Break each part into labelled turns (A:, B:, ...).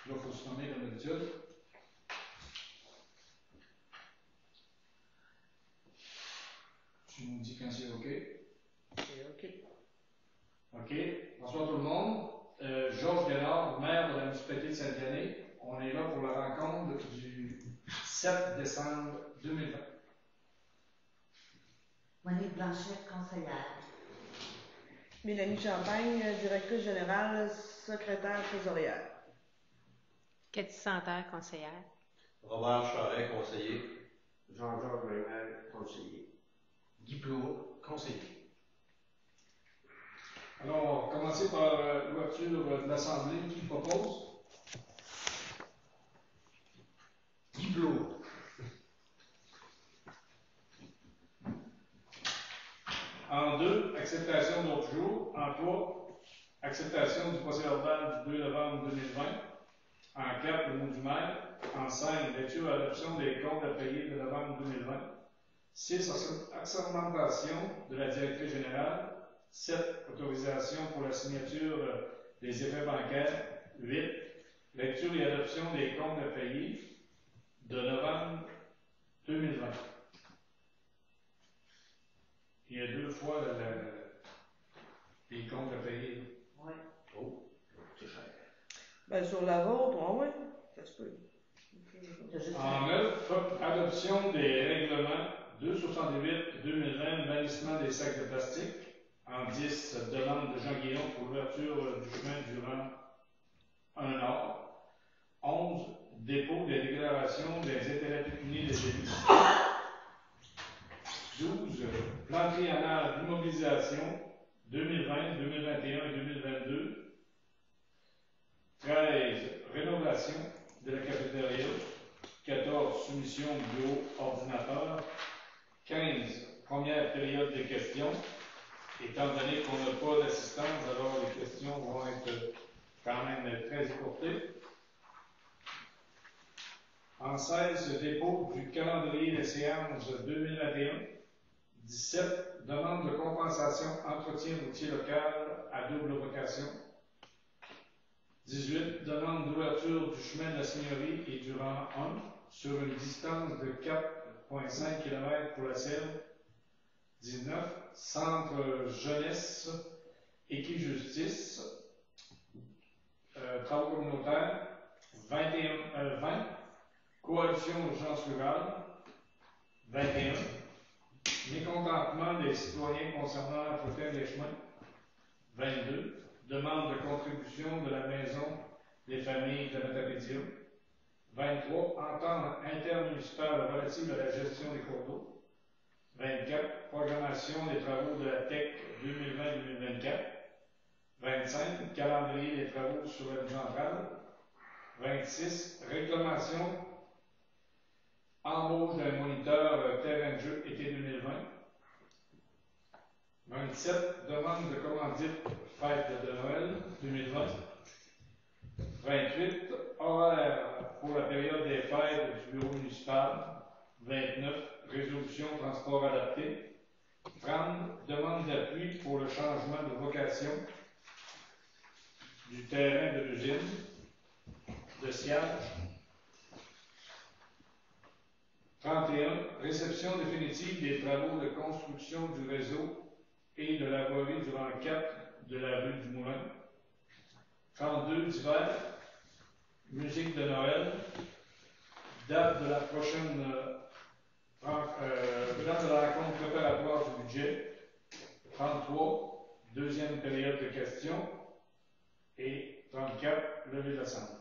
A: Là, il faut se nommer comme d'habitude. Tu nous dis quand c'est OK.
B: C'est OK.
A: OK. Bonsoir tout le monde. Georges Guénard, maire de la municipalité de Saint-Vianney. On est là pour la rencontre du 7 décembre 2020.
C: Monique Blanchette, conseillère.
B: Mélanie Champagne, directrice générale, secrétaire trésorière.
D: Cathy Santerre, conseillère.
E: Robert Charret, conseiller.
F: Jean-Jacques Raymond, conseiller.
E: Guy Plourde, conseiller.
A: Alors, on va commencer par l'ouverture de l'Assemblée. Qui propose?
E: Guy Plourde.
A: En 2, acceptation de l'autre jour. En 3, acceptation du procès-verbal du 2 novembre 2020. En 4, le mot du maire. En 5, lecture et adoption des comptes à payer de novembre 2020. 6, assermentation de la directrice générale. 7, autorisation pour la signature des effets bancaires. 8, lecture et adoption des comptes à payer de novembre 2020. Il y a 2 fois les comptes à payer.
C: Oui.
E: Oh, c'est cher.
B: Ben, sur la vôtre, oui, ça se peut.
A: En 9, adoption des règlements 268-2020, bannissement des sacs de plastique. En 10, demande de Jean Guillon pour l'ouverture du chemin durant 1 an. 11, dépôt des déclarations des intérêts pécuniaires des élus. 12, plan triennal d'immobilisation 2020, 2021 et 2022. 13, rénovation de la cafétéria. 14, soumission du bureau ordinateur. 15, première période des questions. Étant donné qu'on n'a pas d'assistance, alors les questions vont être quand même très écourtées. En 16, dépôt du calendrier des séances 2021. 17, demande de compensation entretien routier local à double vocation. 18, demande d'ouverture du chemin de la Seigneurie et du rang 1 sur une distance de 4,5 km pour la Sèvre. 19, centre jeunesse, équijustice, travaux communautaires. 20, coalition urgence rurale. 21, mécontentement des citoyens concernant l'entretien des chemins. 22, demande de contribution de la maison des familles de Matapédia. 23, entente intermunicipale relative à la gestion des cours d'eau. 24, programmation des travaux de la TEC 2020-2024. 25, calendrier des travaux sur la centrale. 26, réclamation, embauche d'un moniteur terrain de jeu été 2020. 27, demande de commandite fête de Noël 2020. 28, horaire pour la période des fêtes du bureau municipal. 29, résolution transport adapté. 30, demande d'appui pour le changement de vocation du terrain de l'usine de siège. 31, réception définitive des travaux de construction du réseau et de la voirie du rang 4 de la rue du Moulin. 32, d'hiver, musique de Noël, date de la prochaine date de la rencontre préparatoire du budget. 33, deuxième période de questions. Et 34, levée de l'Assemblée.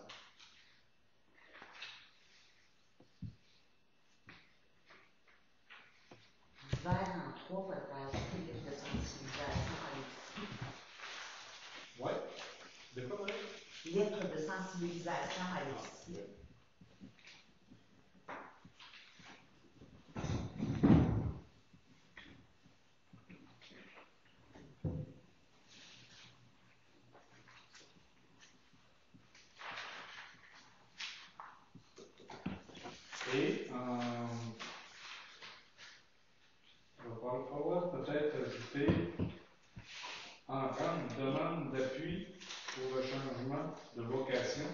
C: Vers en 3, votre ajouter livre de sensibilisation à l'épicerie.
A: Oui. De quoi, Marie?
C: Lettre de sensibilisation à l'épicerie.
A: Et on va peut-être ajouter en 30, demande d'appui pour le changement de vocation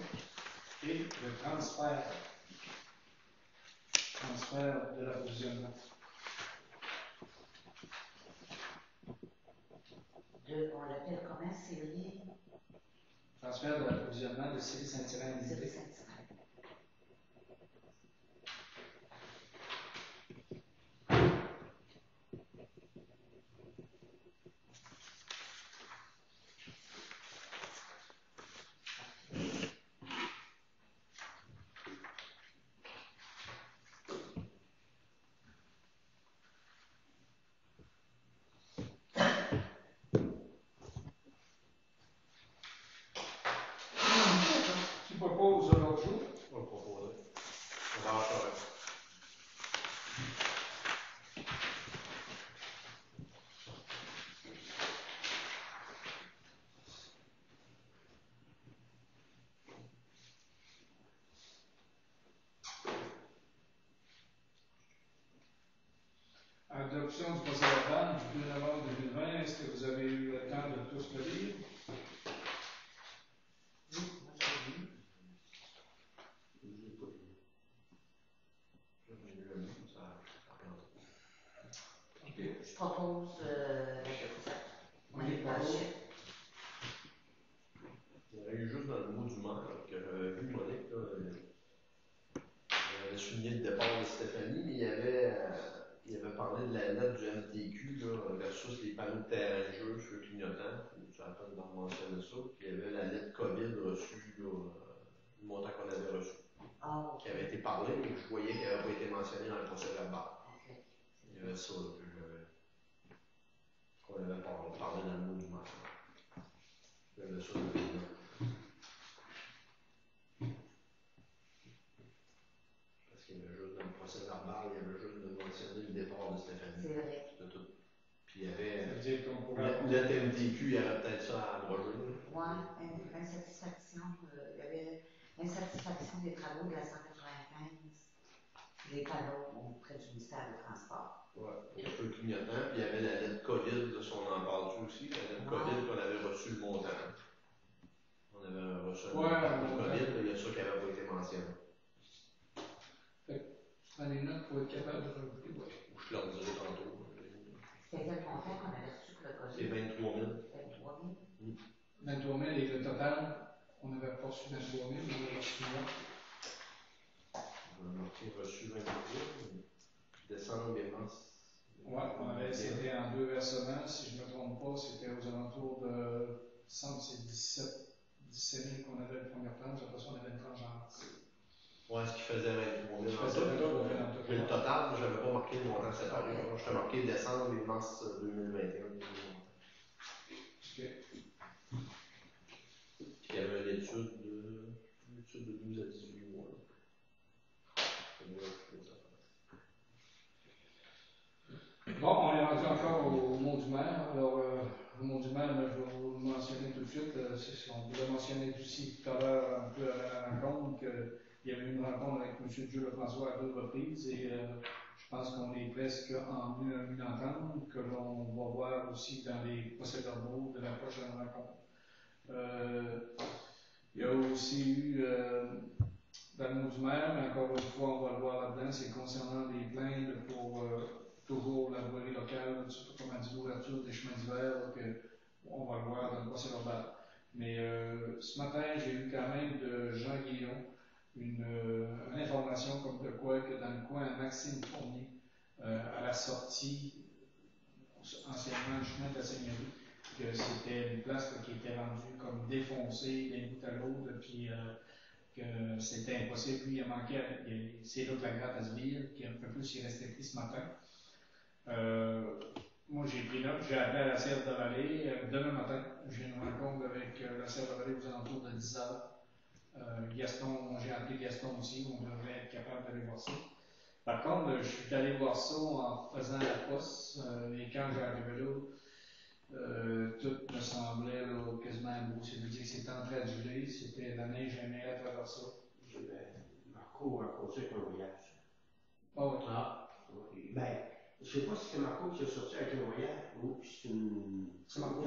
A: et le transfert de l'approvisionnement.
C: On l'appelle comment, série?
A: Transfert de l'approvisionnement de Série Saint-Hilaire
C: Série
A: Unité.
C: Saint-Hilaire.
A: Qui propose l'autre jour?
E: On va proposer. Robert Charest.
A: Adoption du procès-verbal du 2 novembre 2020. Est-ce que vous avez eu le temps de tous le lire?
C: Oui, moi j'ai vu.
F: Je l'ai pas lu.
E: J'en ai lu un bout, ça.
A: OK.
C: Je propose l'adoption.
A: On est pas
C: Blanchette.
E: Il y aurait eu juste dans le mot du maire, là, que j'avais vu Monique, là, elle avait souligné le départ de Stéphanie, mais il avait parlé de la lettre du MTQ, là, versus les panneaux de terrain de jeu, feu clignotant, tu as la peine d'en mentionner ça, puis il y avait la lettre COVID reçue, là, le montant qu'on avait reçu,
C: Ah, ok.
E: qui avait été parlé, mais que je voyais qu'il n'avait pas été mentionné dans le procès-verbal.
C: Ok.
E: Il y avait ça, là, qu'on avait parlé dans le mot du maire. Il y avait ça dans le mot. Parce qu'il y avait juste dans le procès-verbal, il y avait juste de mentionner le départ de Stéphanie.
C: C'est vrai.
E: C'est tout. Puis il y avait.
A: Ça veut dire qu'on pourrait.
E: Le TMTQ, il y avait peut-être ça à abroger.
C: Ouais, insatisfaction, il y avait insatisfaction des travaux de la 195, les panneaux auprès du ministère des Transports.
E: Ouais, au feu clignotant. Puis il y avait la lettre COVID, là, si on en parle aussi, la lettre COVID qu'on avait reçu le montant. On avait reçu un montant de COVID, il y a ça qui n'avait pas été mentionné.
A: Prends les notes pour être capable de rajouter. Ouais.
E: Ou je te leur dirai tantôt.
C: C'était quel montant qu'on avait reçu pour le
E: C'est
C: COVID?
E: 23 000.
C: 23 000.
A: 23 000 et le total, on n'avait pas reçu 23 000, on avait reçu là.
E: On a marqué reçu 23 000. Décembre et mars.
A: Ouais, c'était en 2 versements, si je ne me trompe pas, c'était aux alentours de 17 000 qu'on avait le premier tranche, après ça on avait une tranche en mars.
E: Ouais, ce qui faisait 23 000
A: Ce qui
E: en
A: faisait
E: tout.
A: 23 000 en tout.
E: J'ai le total, mais je n'avais pas marqué le montant séparé. Je t'ai marqué décembre et mars 2021.
A: OK.
E: Puis il y avait une étude de 12 à 18 mois.
A: Bon, on est rendu encore au mot du maire. Alors, le mot du maire, je vais vous le mentionner tout de suite. On vous a mentionné aussi tout à l'heure, un peu à la rencontre, qu'il y avait eu une rencontre avec M. Dieu Lefrançois à 2 reprises et je pense qu'on est presque en une entente que l'on va voir aussi dans les procès-verbaux de la prochaine rencontre. Il y a aussi eu, dans le mot du maire, mais encore une fois, on va le voir là-dedans, c'est concernant des plaintes pour toujours la voirie locale, surtout comme on dit l'ouverture des chemins d'hiver, on va le voir dans le procès verbal. Mais ce matin, j'ai eu quand même de Jean Guillon une information comme de quoi que dans le coin à Maxime Fournier, à la sortie, anciennement le chemin de la Seigneurie, que c'était une place qui était rendue comme défoncée d'un bout à l'autre, puis que c'était impossible. Lui, il a manqué, c'est là que la gratte à se vire, qui un peu plus il restait pris ce matin. Moi, j'ai pris note, j'ai appelé à la Serre de Vallée. Demain matin, j'ai une rencontre avec la Serre de Vallée aux alentours de 10 h. Gaston, j'ai appelé Gaston aussi, on devrait être capable d'aller voir ça. Par contre, je suis allé voir ça en faisant la poste, et quand j'arrivais là, tout me semblait là, quasiment beau. Ça veut dire que c'était en train de geler, c'était la neige aimait à travers ça.
F: Marco a causé un voyage.
A: Oh, oui.
F: Ah, oui. Ben, je ne sais pas si c'est Marco qui est sorti avec un voyage ou si c'est une.
A: C'est Marco.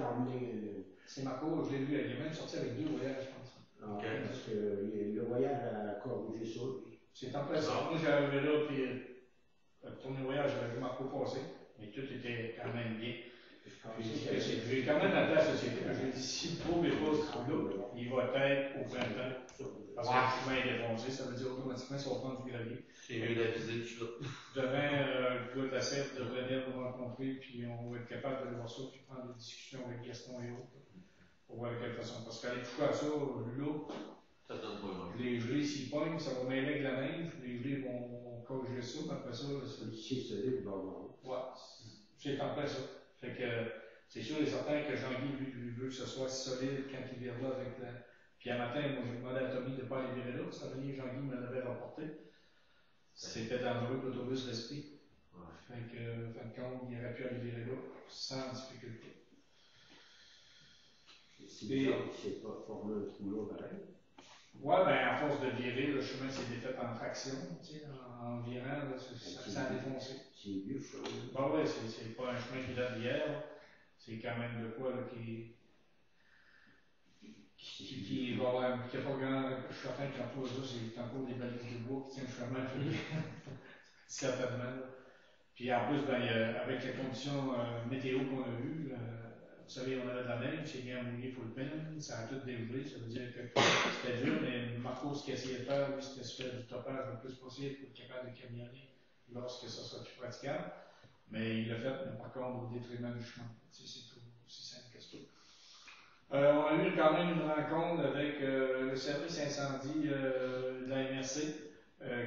F: C'est
A: Marco, je l'ai vu, il est même sorti avec 2 voyages, je pense.
F: parce que le voyage a
A: C'est en place. Moi, j'ai arrivé là, puis le premier voyage, j'avais vu Marco passer, mais tout était quand même bien. J'ai quand même appelé à la société, j'ai dit si le trou n'est pas là, il va être au printemps. Parce que le chemin est défoncé, ça veut dire automatiquement si on prend du gravier.
E: J'ai eu la visite tout de suite.
A: Demain, le gars de la CEF devrait venir nous rencontrer, puis on va être capable de voir ça, puis prendre des discussions avec Gaston et autres, pour voir de quelle façon. Parce qu'aller toucher à ça, là,
E: Ça donne pas grand.
A: les gelées s'y pognent, ça va mêler avec la neige, les gelées vont corriger ça, mais après ça,
F: C'est solide, bon.
A: ouais, c'est en plein ça. Fait que c'est sûr et certain que Jean-Guy, lui, veut que ce soit solide quand il vient là avec la. Puis un matin, moi, j'ai demandé à Tommy de ne pas aller virer là, parce que Jean-Guy me l'avait rapporté. C'était dangereux que l'autobus reste pris.
E: Ouais.
A: Fait que, en fin de compte, il aurait pu aller virer là sans difficulté.
F: C'est pas formé un trou là, pareil.
A: Ouais, ben à force de virer, le chemin s'est défait en traction, tu sais, en virant, là, ça a défoncé.
F: C'est vieux, ça.
A: Ben ouais, c'est pas un chemin qui date d'hier, c'est quand même de quoi, là, qui va avoir, qui a pas grand, je suis certain qu'il n'y a pas ça, c'est encore des balises de bois qui tiennent le chemin, certainement. Là. Puis en plus, ben, avec les conditions météo qu'on a eues, vous savez, on avait de la neige, c'est bien mouillé pour le peine, ça a tout dégelé, ça veut dire que c'était dur, mais Marco, ce qu'il essayait de faire, lui, c'était de faire du topage le plus possible pour être capable de camionner lorsque ça soit plus praticable. Mais il l'a fait, mais par contre, au détriment du chemin. C'est tout aussi simple que ça. On a eu quand même une rencontre avec le service incendie de la MRC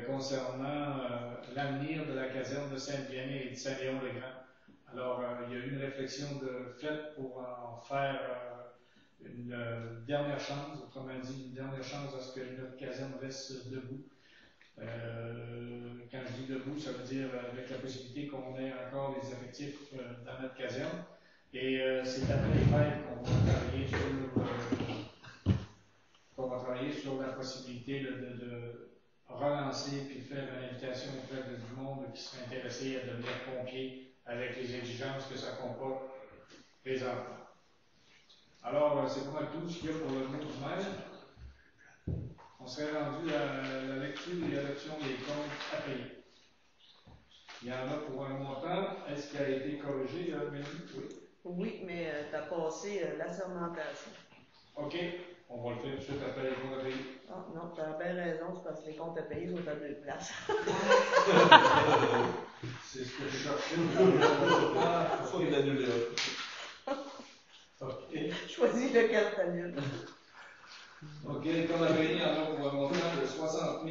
A: concernant l'avenir de la caserne de Saint-Vianney et de Saint-Léon-le-Grand. Alors, il y a eu une réflexion faite pour en faire une dernière chance, autrement dit, une dernière chance à ce que notre caserne reste debout. Quand je dis debout, ça veut dire avec la possibilité qu'on ait encore des effectifs dans notre caserne. Et c'est après les fêtes qu'on va travailler sur la possibilité de relancer puis de faire une invitation auprès de du monde qui serait intéressé à devenir pompier avec les exigences que ça comporte présentement. Alors, c'est pas mal tout ce qu'il y a pour le mot du maire. On serait rendu à la lecture et l'adoption des comptes à payer. Il y en a pour un montant. Est-ce qu'il a été corrigé, Mélanie? Oui.
B: Oui, mais tu as passé l'assermentation.
A: OK. On va le faire tout de suite après les comptes à payer.
B: Ah non, tu as bien raison, c'est parce que les comptes à payer sont à 2 places.
A: C'est ce que je cherchais.
E: Faut qu'il annule
A: OK.
B: Choisis lequel tu annules.
A: OK, comme à payer, en a pour un montant de 60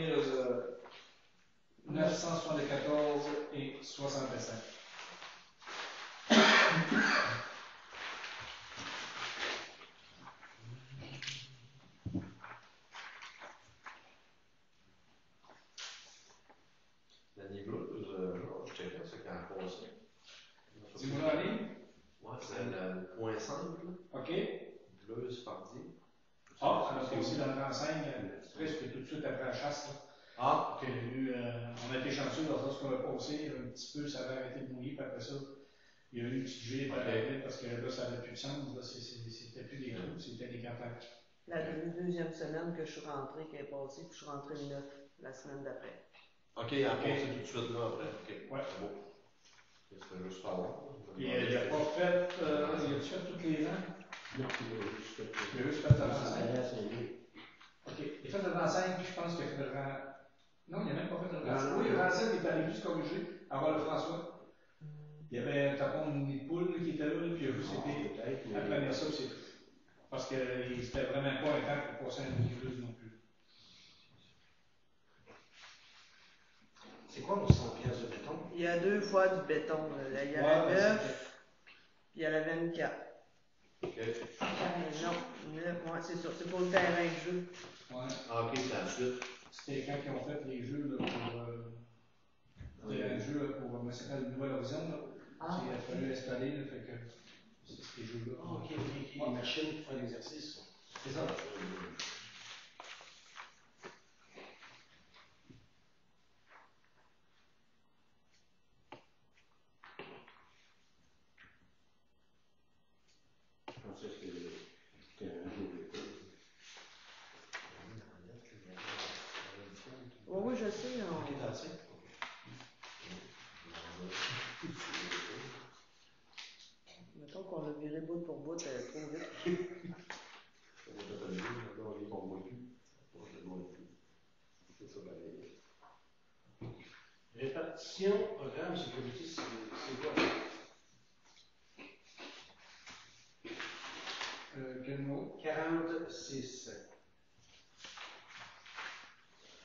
A: 974 et 65.
E: La nébuleuse, je checkais, c'est quand elle passait.
A: Dis-moi en ligne.
E: Ouais, c'est le point 5, là.
A: OK.
E: Bleuse partie.
A: Ah, on a fait aussi dans le renseigne, presque tout de suite après la chasse. Là.
E: Ah,
A: OK. On a été chanceux lorsqu'on a passé un petit peu, ça avait arrêté de mouiller, puis après ça, il y a eu une petite gelée par la tête parce que là, ça n'avait plus de sens. Là, c'était plus des trous, c'était des campagnes.
B: La deuxième semaine que je suis rentrée, qui est passée, puis je suis rentrée le 9 la semaine d'après.
E: ok, elle a passé tout de suite là après. Ok,
A: Ouais.
E: c'est beau. C'était juste savoir.
A: Puis il n'a pas fait, il a fait toutes les ans.
F: Non, il a juste fait.
A: Il a juste fait le
F: Ça
A: renseigne.
F: allait à Saint-Louis.
A: OK. Il a fait le renseigne, puis je pense qu'il a fait le renseigne. Non, il n'a même pas fait le renseigne.
F: Non,
A: Oui, le renseigne est allé juste corriger avant le François. Il y avait un tapon de nid de poule qui était là, puis il a juste été à planir ça, c'est tout. Parce que c'était vraiment pas un temps pour passer un nébuleuse non plus.
F: C'est quoi pour 100 pièces de béton?
B: Il y a 2 fois du béton. Là. Il y a la 9, puis il y a la 24.
E: Ok.
B: Non, 9, ouais, c'est ça. C'est pour le terrain de jeu.
A: Ouais.
E: Ah, ok, c'est la suite.
A: C'était quand ils ont fait les jeux là, pour terrain de jeu là, pour ça s'appelle Nouvelle Horizon. Là. Il a fallu installer, là, fait que c'est ces jeux-là.
F: Ah, ok, une machine pour faire l'exercice.
A: C'est ça.
F: Je pensais que c'était un jeu de béton.
B: Oui, je je sais.
F: Ok, t'as ça?
B: Mettons qu'on l'a viré bout pour bout trop vite.
E: On va pas le dire, là, on est qu'on voit plus. On le voit plus. C'est ça, pareil.
F: Répartition, programme, sécurité, c'est quoi?
A: Quel mot?
F: 46.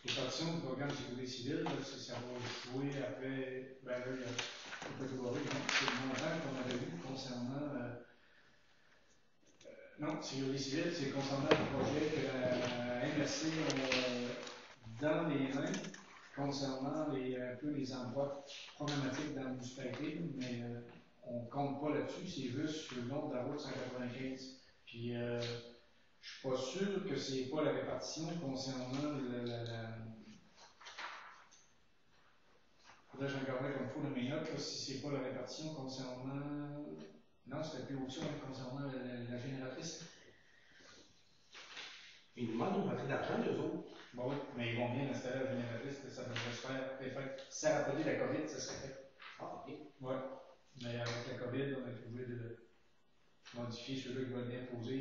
A: Répartition du programme de sécurité civile, là, ça va jouer après. Ben là, il y a pas de voir, c'est le montant qu'on avait vu concernant. Non, sécurité civile, c'est concernant le projet que la MRC a dans les mains concernant un peu les emplois problématiques dans la municipalité, mais on ne compte pas là-dessus, c'est juste sur le nombre de la route 195. Puis je ne suis pas sûr que c'est pas la répartition concernant Là, j'en garderai comme il faut dans mes notes, là, si c'est pas la répartition concernant. Non, c'était plus option concernant la génératrice.
F: Ils nous demandent de rentrer d'argent, eux autres.
A: Bon, oui, mais ils vont bien installer la génératrice, ça devrait se faire. Si ça n'a pas dit la COVID, ça serait fait.
F: Ah, ok.
A: Oui, mais avec la COVID, on a été obligé de modifier ceux-là qui veulent bien poser.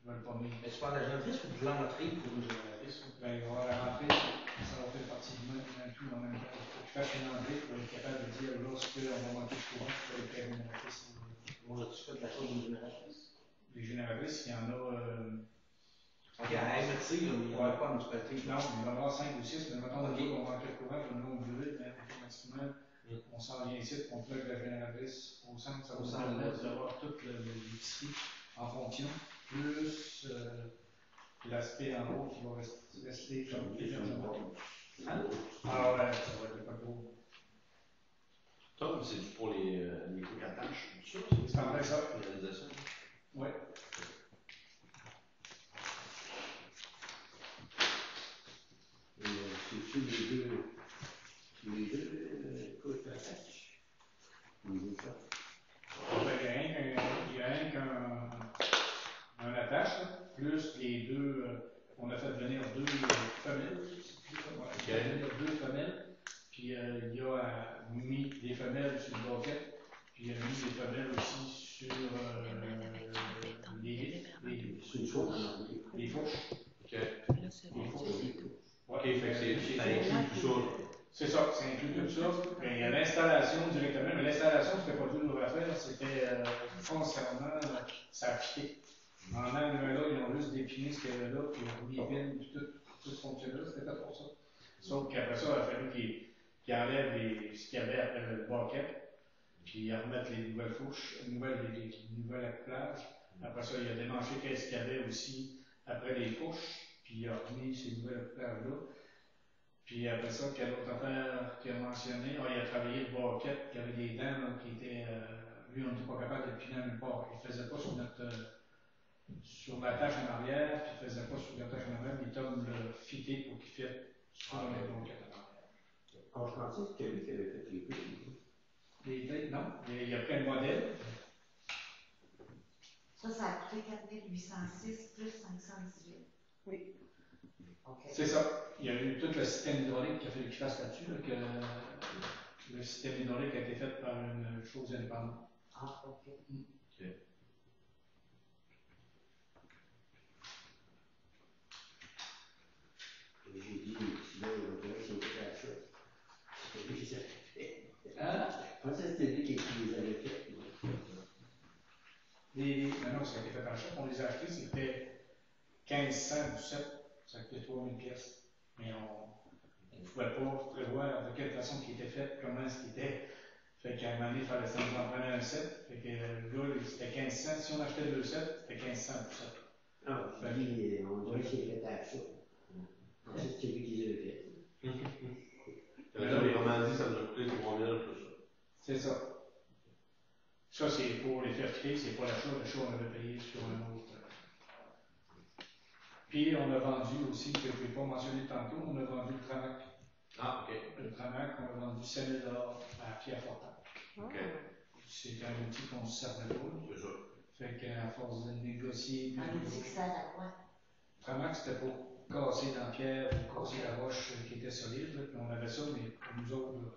A: Ils veulent pas mettre.
F: Mais tu parles d'agentatrice ou de l'entrée pour une génératrice?
A: Ben, il va la rentrer, ça va faire partie du même tout en même temps. Il faut que tu fasses une entrée pour être capable de dire lorsqu'on va manquer de courant, tu peux faire une génératrice.
F: Moi, as-tu fait de la chose d'une génératrice?
A: Les génératrices, il y en a.
F: Ok, à MRC, là, mais il n'y en a pas en municipalité.
A: Non, il va y en avoir 5 ou 6, mais mettons qu'on va manquer de courant pour une longue durée, mais automatiquement, on s'en vient ici, on plug la génératrice au centre, ça va nous permettre d'avoir tout l'épicerie en fonction, plus l'aspect en haut qui va rester comme hébergement. Hein? Ah ouais, ça va être pas beau.
E: Tom, c'est pour les micro-attaches, tout ça?
A: C'est en vrai ça.
E: Réalisation?
A: Oui.
F: C'est-tu les deux couches d'attache? Oui, ça.
A: Ben, il y a rien qu'un attache, là, plus les deux. On a fait venir deux femelles. Il y a deux femelles. Puis il y a mis des femelles sur le banquet. Puis il y a mis des femelles aussi sur
F: C'est une chose
A: les fourches.
E: Ok.
A: Les fourches.
E: Ok, fait que ça inclut tout ça.
A: C'est ça, ça inclut tout ça. Mais il y a l'installation directement, mais l'installation, c'était pas tout lourd à faire, c'était concernant ça a fité. En angle là, ils ont juste dépiné ce qu'il y avait là, puis ils ont mis les pins, puis tout fonctionnait là, c'était pas pour ça. Sauf qu'après ça, il a fallu qu'ils enlèvent ce qu'il y avait après le banquet, puis ils remettent les nouvelles fourches, les nouvelles accouplages. Après ça, il a démanché qu'est-ce qu'il y avait aussi après les fourches, puis il a remis ces nouvelles accouplages-là. Puis après ça, quelle autre affaire qu'il a mentionné? Ah, il a travaillé le banquet, qui avait des dents là, qui étaient. Lui, on n'était pas capable de le piner à nulle part. Il ne faisait pas sur la tâche en arrière, puis il ne faisait pas sur la tâche en arrière, mais Tom l'a fité pour qu'il fitte sur le banquet en arrière.
F: Quand je pensais que c'était lui qui avait fait les couches.
A: Les plates, non. Il y a plein de modèles.
C: Ça a coûté 4806 plus 518.
B: Oui.
C: OK.
A: C'est ça. Il y a eu tout le système hydraulique qu'il a fallu qu'il fasse là-dessus, là, que le système hydraulique a été fait par une chose indépendante.
C: Ah, OK.
E: Ok.
F: J'ai dit, sinon, c'est au crash. C'est lui qui les avait fait.
A: Hein?
F: Je pensais que c'était lui qui les avait fait.
A: Mais non, ça a été fait en chef. On les a achetés, c'était 1500 du set. Ça a coûté 3000 pièces. Mais on ne pouvait pas prévoir de quelle façon il était fait, comment est-ce qu'il était. Fait qu'à un moment donné, il fallait s'en prendre un set. Fait que là, c'était 1500. Si on achetait deux sets, c'était 1500 du set.
F: Ah, je dis, on dirait qu'il est fait à ça. Je pensais que c'était lui qui les avait fait.
E: Autrement dit, ça nous a coûté 3000 plus ça.
A: C'est ça. Ça, c'est pour les faire quitter, c'est pas l'achat. L'achat, on avait payé sur un autre. Puis, on a vendu aussi, que je ne l'ai pas mentionné tantôt, on a vendu le Tramac.
E: Ah, ok.
A: Le Tramac, on a vendu 7 000 à Pierre Fortin.
E: Ok.
A: C'était un outil qu'on ne se servait pas.
E: C'est ça.
A: Fait qu'à force de négocier.
C: Un outil qui sert à quoi?
A: Tramac, c'était pour casser dans la pierre ou casser la roche qui était solide. Là, puis on avait ça, mais pour nous autres, là,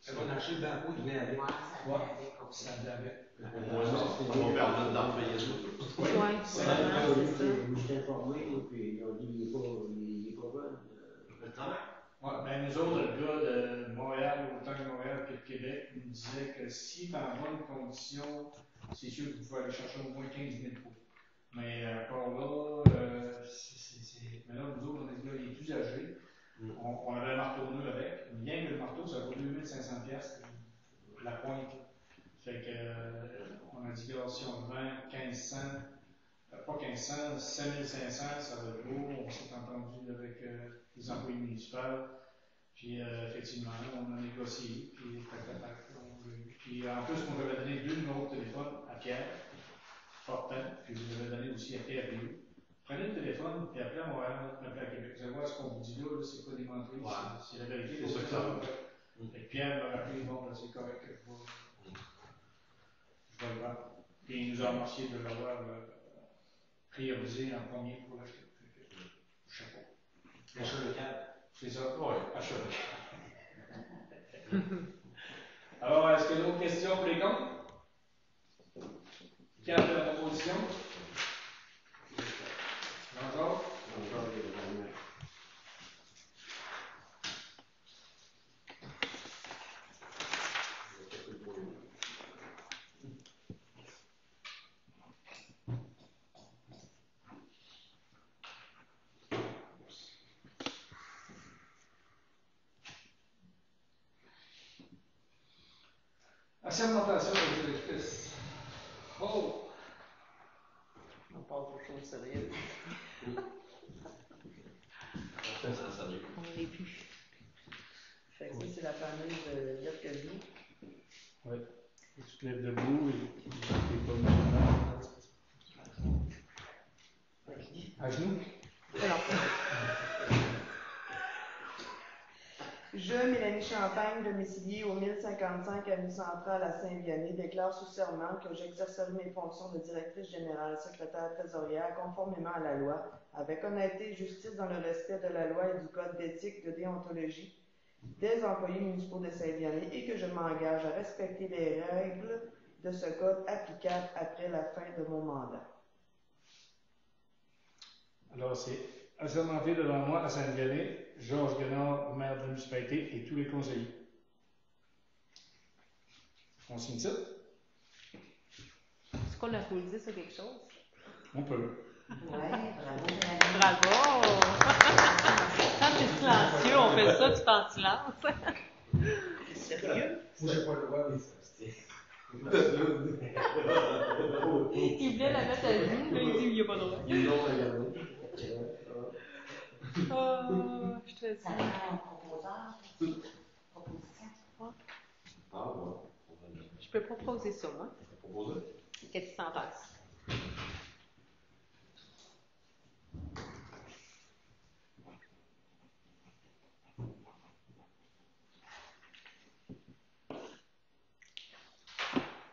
G: Ça va lâcher le bambou, il venait avec.
C: Ouais, ça
A: Ouais.
C: avait comme
A: ça l'avait.
E: Au moins, ça va permettre d'en payer ça.
D: Oui,
A: c'est
D: vraiment, c'est ça.
F: Je me suis informé, puis ils ont dit il est pas bon.
A: Ouais, ben nous autres, le gars de Montréal, autant de Montréal que de Québec, il nous disait que si tu es en bonne condition, c'est sûr que vous pouvez aller chercher au moins 15 000 pots. Mais encore là, mais là, nous autres, on est là, il est plus âgé. On avait un marteau neuf avec. Bien que le marteau, ça vaut 2500 piastres, la pointe. Fait que, on a dit, si on vend 1500, pas 1500, 5500, ça va être beau. On s'est entendu avec les employés municipaux. Puis, effectivement, on a négocié. Puis, puis en plus, on avait donné 2 numéros de téléphone à Pierre Fortin, puis je vous avais donné aussi à Pierre Rio. Prenez le téléphone, puis appelez à Montréal, appelez à Québec. Vous allez voir ce qu'on vous dit là, c'est pas des menteries, c'est la vérité.
E: C'est ça que ça va.
A: Et Pierre m'a rappelé, bon, ben, c'est correct, je vais le vendre. Puis il nous a remercié de l'avoir priorisé en premier pour l'acheter. Chapeau.
G: L'achat local.
A: C'est ça?
E: Oui.
A: Achat local. Alors, est-ce qu'il y a d'autres questions pour les comptes? Qui a fait la proposition? Bonjour. Assermentation des directrices. Oh!
B: On passe aux choses sérieuses.
D: On l'est plus.
B: Fait que ça, c'est la fameuse lettre que je lis.
A: Oui. Tu te lèves debout et tu n'es pas mis à genoux.
B: Je, Mélanie Champagne, domiciliée au 1055 avenue Centrale à Saint-Vianney, déclare sous serment que j'exercerai mes fonctions de directrice générale, secrétaire trésorière, conformément à la loi, avec honnêteté et justice dans le respect de la loi et du code d'éthique de déontologie des employés municipaux de Saint-Vianney et que je m'engage à respecter les règles de ce code applicables après la fin de mon mandat.
A: Alors, c'est assermenté devant moi à Saint-Vianney, Georges Guénard, maire de la municipalité, et tous les conseillers. On signe ça?
D: Est-ce qu'on applaudit sur quelque chose?
A: On peut.
C: Oui, bravo, Mélanie.
D: Bravo! Quand c'est silencieux, on fait ça tout en silence.
B: Sérieux?
G: Moi, j'ai pas le droit, mais ça.
D: Il voulait la mettre à genoux, là, il dit il n'y a pas de droit.
F: Ils l'ont regardé.
D: Oh, je te
C: Ça
D: dis.
C: prend un proposeur. Proposition.
E: Ah, ouais.
D: Je peux proposer ça, moi.
E: Proposer?
D: Qu'est-ce que tu t'en passes?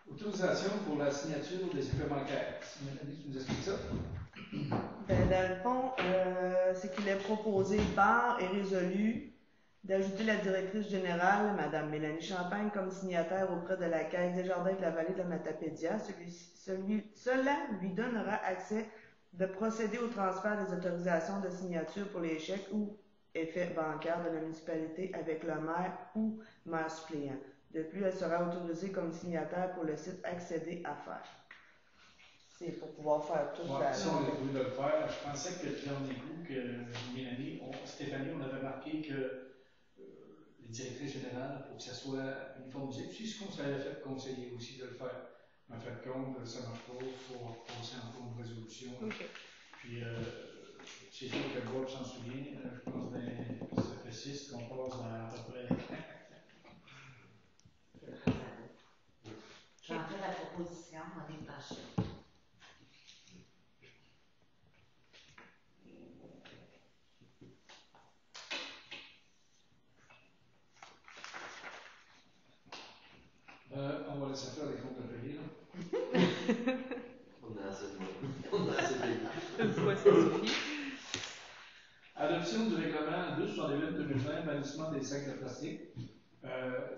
A: Autorisation pour la signature des effets bancaires. Mélanie, tu nous expliques ça?
B: Ben, dans le fond, c'est qu'il est proposé par et résolu d'ajouter la directrice générale, Mme Mélanie Champagne, comme signataire auprès de la Caisse des Jardins de la Vallée de la Matapédia. Cela lui donnera accès de procéder au transfert des autorisations de signature pour les chèques ou effets bancaires de la municipalité avec le maire ou maire suppléant. De plus, elle sera autorisée comme signataire pour le site Accéder à faire. C'est pour pouvoir faire toute
A: Ouais,
B: la...
A: ça, on est voulu de le faire. Je pensais que le dernier coup, que Mélanie, Stéphanie, on avait marqué que les directrices générales, pour que ça soit uniformisé. Puis ce qu'on s'avait fait conseiller aussi de le faire. En fait, compte, ça ne marche pas, il faut passer en cours de résolution.
D: OK.
A: Puis, c'est sûr que Bob s'en souvient. Je pense que ça fait 6 qu'on passe à peu près.
C: J'en fais la proposition, on est penché.
A: On va laisser faire les comptes à payer.
E: On a assez de monde. On a assez de
D: Une fois, ça suffit.
A: règlement 268-2020, bannissement des sacs de plastique.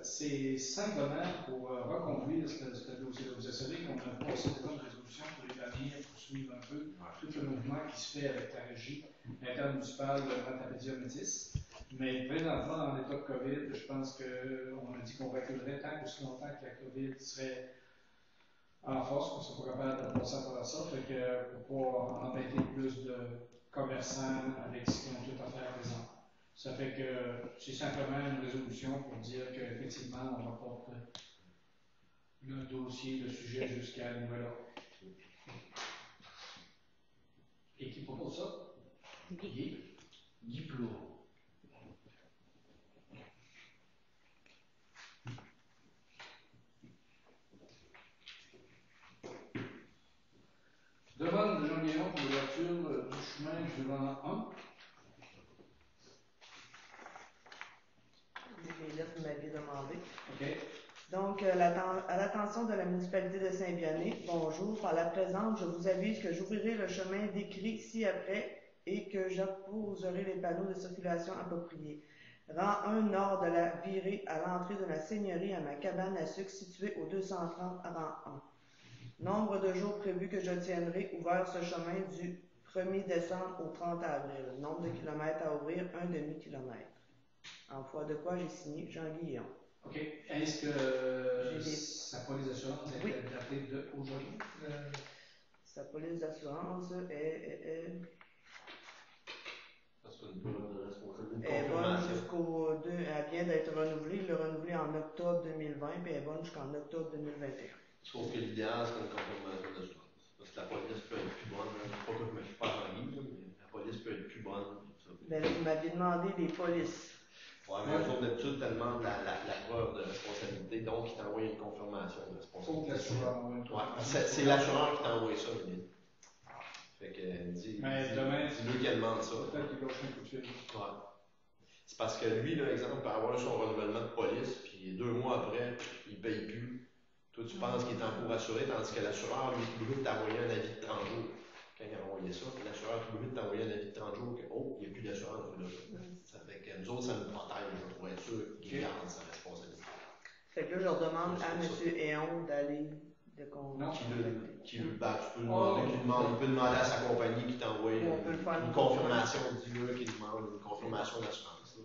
A: C'est simplement pour reconduire ce dossier-là. Vous savez qu'on a passé déjà une résolution pour les familles, pour suivre un peu tout le mouvement qui se fait avec la régie intermunicipale de Matapédia-Métis. Mais présentement, en état de COVID, je pense qu'on a dit qu'on reculerait tant aussi longtemps que la COVID serait en force, qu'on ne soit pas capable de passer à travers ça. Fait que pour pouvoir embêter plus de commerçants avec ce qu'ils ont tout à faire présent. Ça fait que c'est simplement une résolution pour dire qu'effectivement, on reporte le dossier, le sujet jusqu'à la nouvelle ordre. Et qui propose ça?
F: Guy Plour.
A: Demande de Jean Guillaume pour l'ouverture du chemin du rang 1.
B: Les lettres que vous m'aviez demandées.
A: OK.
B: Donc, à l'attention de la municipalité de Saint-Vianney, bonjour. Par la présente, je vous avise que j'ouvrirai le chemin décrit ci-après et que j'apposerai les panneaux de circulation appropriés. Rang 1 nord de la virée à l'entrée de la seigneurie à ma cabane à sucre située au 230 rang 1. Nombre de jours prévus que je tiendrai ouvert ce chemin du 1er décembre au 30 avril. Nombre de kilomètres à ouvrir, 1 demi-kilomètre. En foi de quoi j'ai signé Jean Guillaume.
A: OK. Est-ce que
B: J'ai
A: sa police d'assurance
B: Oui.
A: est datée d'aujourd'hui?
B: Sa police d'assurance est
E: Parce que une preuve de responsabilité.
B: bonne
E: Confirmation.
B: jusqu'au 2. Elle vient d'être renouvelée. Il l'a renouvelée en octobre 2020 puis elle est bonne jusqu'en octobre 2021.
E: Sauf que l'idéal, c'est une confirmation d'assurance. Parce que la police peut être plus bonne. Pas que je me suis pas rendu, mais la police peut être plus bonne.
B: Ben là, vous m'aviez demandé les polices.
E: Ouais, mais eux autres, d'habitude, te demandent la preuve de responsabilité, donc ils t'envoient une confirmation de
A: Faut que
E: responsabilité.
A: l'assureur envoie une
E: Ouais,
A: confirmation.
E: c'est l'assureur qui t'envoie ça, Miguel. Fait que,
A: Mais demain,
E: dis-lui qu'elle demande ça.
A: peut-être qu'il lâche un coup de fil.
E: Ouais. C'est parce que lui, là, exemple, peut avoir son renouvellement de police, puis 2 mois après, il ne paye plus. Toi, tu penses qu'il est en cours assuré, tandis que l'assureur, lui, il veut t'envoyer un avis de 30 jours. Quand il a envoyé ça, l'assureur, il veut t'envoyer un avis de 30 jours que, oh, il n'y a plus d'assurance. Ça fait que nous autres, ça nous protège là, pour être sûr qu'il garde sa responsabilité.
B: Fait que là, je leur demande à M. Héon d'aller de
A: Non.
E: Tu peux demander, il peut demander à sa compagnie qui t'envoie
B: On peut le faire
E: une confirmation, dis-le qu'il demande une confirmation d'assurance.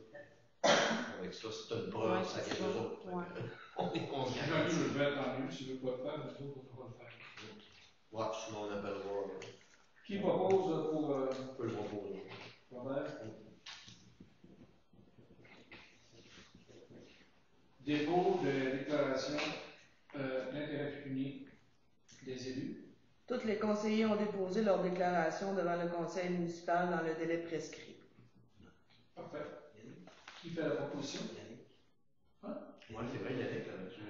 E: Avec ça, c'est une preuve,
B: Ouais,
E: ça
B: c'est
E: vient
B: ça.
E: d'eux autres.
B: Ouais.
E: On est conscient.
A: Si Jean-Guy veut le faire, tant mieux. S'il ne veut pas le faire, nous autres, on va le faire.
E: Ouais, sinon on appellera.
A: Qui propose pour
E: On peut le proposer.
A: Robert? Dépôt de déclaration d'intérêt pécunier des élus.
B: Tous les conseillers ont déposé leur déclaration devant le conseil municipal dans le délai prescrit.
A: Parfait. Qui fait la proposition?
E: Moi, c'est vrai, Yannick, là-dessus.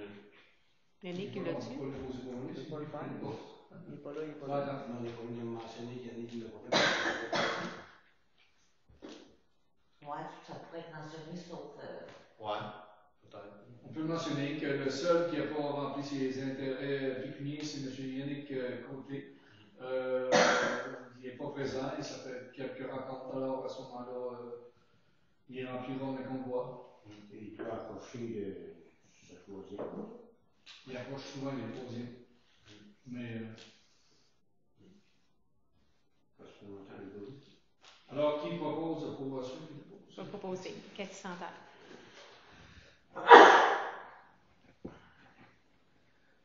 D: Yannick, il
A: On
D: l'a
A: ne
D: dit.
A: peut pas le poser pour lui.
B: Il peut pas le faire. Il n'est pas là, il n'est pas
A: Ouais,
B: là.
A: attends.
G: Non, comme il a mentionné qu'il y en a qui ne l'ont pas fait.
C: Ouais, ça pourrait être mentionné sauf.
E: Ouais, peut-être.
A: On peut mentionner que le seul qui n'a pas rempli ses intérêts pécuniers, c'est M. Yannick Côté. Il n'est pas présent et ça fait quelques rencontres. Alors, à ce moment-là, il remplira le convoi.
F: Il doit approcher sa troisième.
A: Il approche souvent les troisièmes. Mais,
F: Parce qu'on entend le bruit.
A: alors, qui propose pour suivre les dépôts?
D: Je vais proposer. Cathy Santal.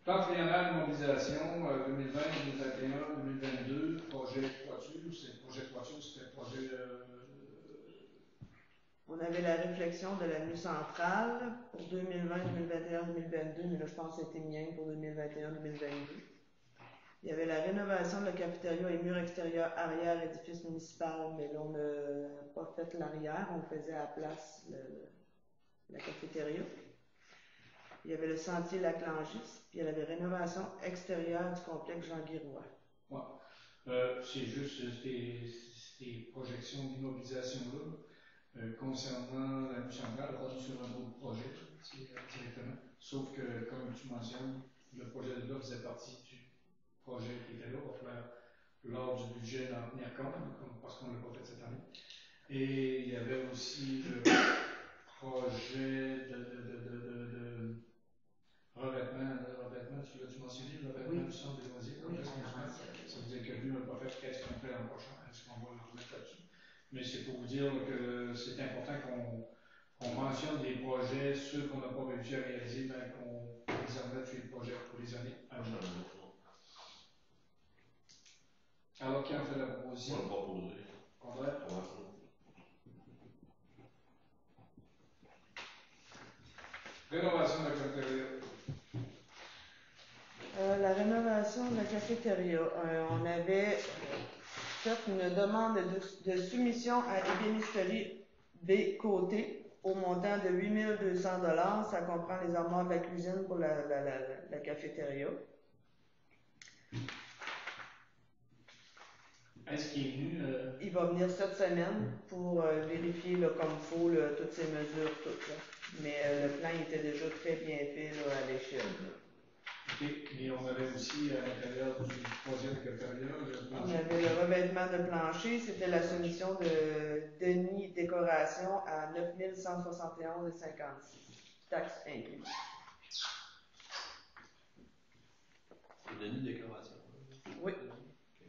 A: Plan triennal de mobilisation 2020, 2021, 2022, projet toiture, c'est projet toiture, c'était projet.
B: On avait la réflexion de l'avenue centrale pour 2020, 2021, 2022, mais là, je pense que c'était mien pour 2021, 2022. Il y avait la rénovation de la cafétéria et murs extérieurs arrière édifice municipal, mais là, on n'a pas fait l'arrière, on faisait à la place la cafétéria. Il y avait le sentier Lac-Langis, puis il y avait rénovation extérieure du complexe Jean-Guiroy.
A: C'est juste ces projections d'immobilisation-là concernant la rue centrale, pas sur un autre projet directement. Sauf que, comme tu mentionnes, le projet de là faisait partie du projet qui était là. On va faire lors du budget d'en tenir compte, parce qu'on ne l'a pas fait cette année. Et il y avait aussi le projet de revêtement, tu l'as-tu mentionné, le revêtement du centre des loisirs?
C: Oui,
A: Est-ce
C: on
A: qu'on
C: l'a
A: se
C: mentionné.
A: ça veut dire que lui, on n'a pas fait qu'est-ce qu'on fait l'an prochain, est-ce qu'on va le remettre là-dessus? Mais c'est pour vous dire que c'est important qu'on mentionne des projets, ceux qu'on n'a pas réussi à réaliser, mais qu'on les remette sur les projets pour les années à venir. Alors, qui en fait la proposition?
E: On va proposer.
A: André? Rénovation de la cafétéria.
B: La rénovation de la cafétéria. On avait fait une demande de soumission à ébénisterie B Côté au montant de 8 200 $. Ça comprend les armoires de la cuisine pour la cafétéria.
A: Est-ce qu'il est venu?
B: Il va venir cette semaine pour vérifier là, comme il faut là, toutes ces mesures, toutes. Là. Mais le plan était déjà très bien fait là, à l'échelle.
A: OK, mais on avait aussi à l'intérieur du troisième cafétéria le
B: On
A: plancher.
B: avait le revêtement de plancher, c'était la soumission de Denis Décoration à 9 171,56 $, taxes incluses.
E: Denis Décoration.
B: Oui.
E: Ok,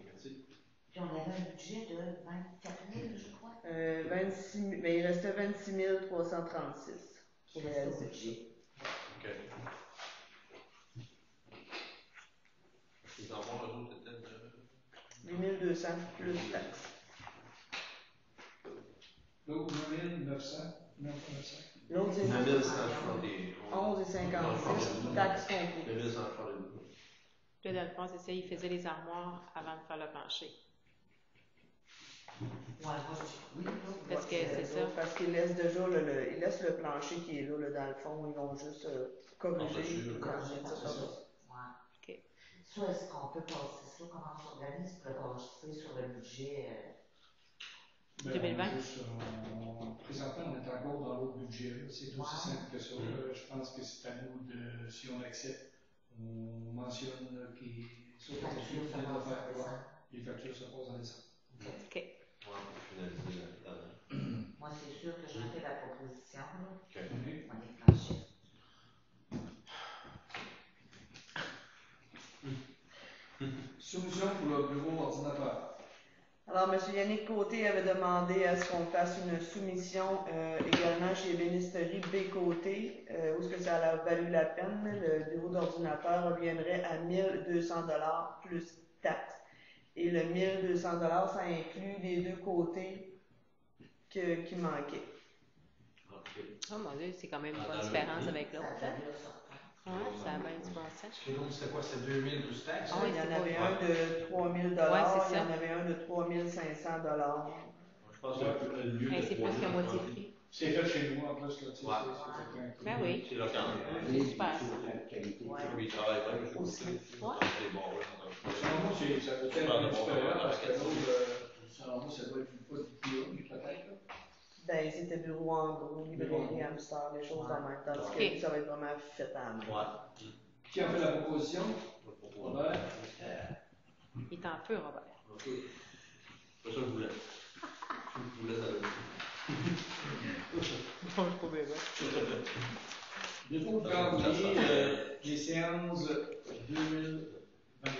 E: merci.
C: Puis on avait un budget de 24 000, je crois.
B: 26 000, mais il restait 26 336 pour
C: Qui restait au
B: réaliser.
C: budget.
E: Ok. Les armoires, eux autres, étaient de.
B: 8 200 plus taxes.
A: L'autre 900, 900.
B: L'autre, c'est 11,56 taxes comprises.
E: 2132.
D: Là, dans le fond, c'est ça, il faisait les armoires avant de faire le plancher.
C: Ouais, moi, oui,
D: Parce que c'est ça.
B: Parce qu'ils laissent déjà ils laissent le plancher qui est là, dans le fond, ils vont juste corriger.
C: Corriger
B: ça,
C: par
B: ça, ça.
C: Ouais.
D: OK.
C: Ça, est-ce qu'on peut passer ça? Comment on s'organise pour le passer sur le budget?
D: 2020?
A: Présentement, on est encore dans l'autre budget. C'est aussi
C: Ouais.
A: simple que ça. Je pense que c'est à nous de, si on accepte, on mentionne qu'il
C: Les factures, ça passe en décembre.
A: les factures se posent en décembre.
D: OK.
E: Ouais, pour finaliser l'année.
C: Moi, c'est sûr que j'en fais la proposition, là.
E: Ok.
C: On est planché.
A: Solution pour le bureau ordinateur.
B: Alors, M. Yannick Côté avait demandé à ce qu'on fasse une soumission également chez Ébénisterie B Côté, où est-ce que ça a valu la peine. Le bureau d'ordinateur reviendrait à 1 200 $ plus taxes. Et le 1 200 $, ça inclut les deux côtés qui manquaient.
E: Ok.
D: Oh mon Dieu, c'est quand même une
E: Ah,
D: bonne
E: dans
D: différence
E: le-
D: avec
C: Ça
D: l'autre.
C: fait
D: Hein?
C: bien sortir.
D: Ouais, ça a bien du bon sens.
G: Parce que l'autre, c'était quoi? C'était 2000 plus taxes?
D: Ah oui,
B: Il y en
D: c'est
B: avait
D: pas-
B: un de 3 000 $,
D: Ouais, c'est
B: il y
D: ça.
B: en avait un de 3 500 $.
E: Je pense que le mieux
D: Hey,
E: de
D: c'est plus que moitié prix.
A: C'est fait chez nous en plus. Là, tu sais,
E: Ouais.
A: c'est fait
D: Ben oui.
E: C'est local.
D: C'est super.
F: Qualité.
C: Ouais.
E: Oui, il travaille bien, je trouve.
B: Aussi.
D: Ouais.
E: C'est bon, ouais.
A: Selon moi, ça peut être un peu supérieur parce que l'autre, selon moi, ça doit être pas du plus peut-être. là.
B: Ben, c'était bureau en gros, librairie, hamster, les choses de même. Tandis que lui, ça va être vraiment fait à la main.
E: Ouais.
A: Qui a fait la proposition?
E: Je vais te proposer.
A: Robert?
D: Il est en feu, Robert.
E: Ok. C'est pas ça que je voulais. Je voulais ça.
D: Bon, je trouvais bien.
A: Dépôt de calendrier des séances 2020.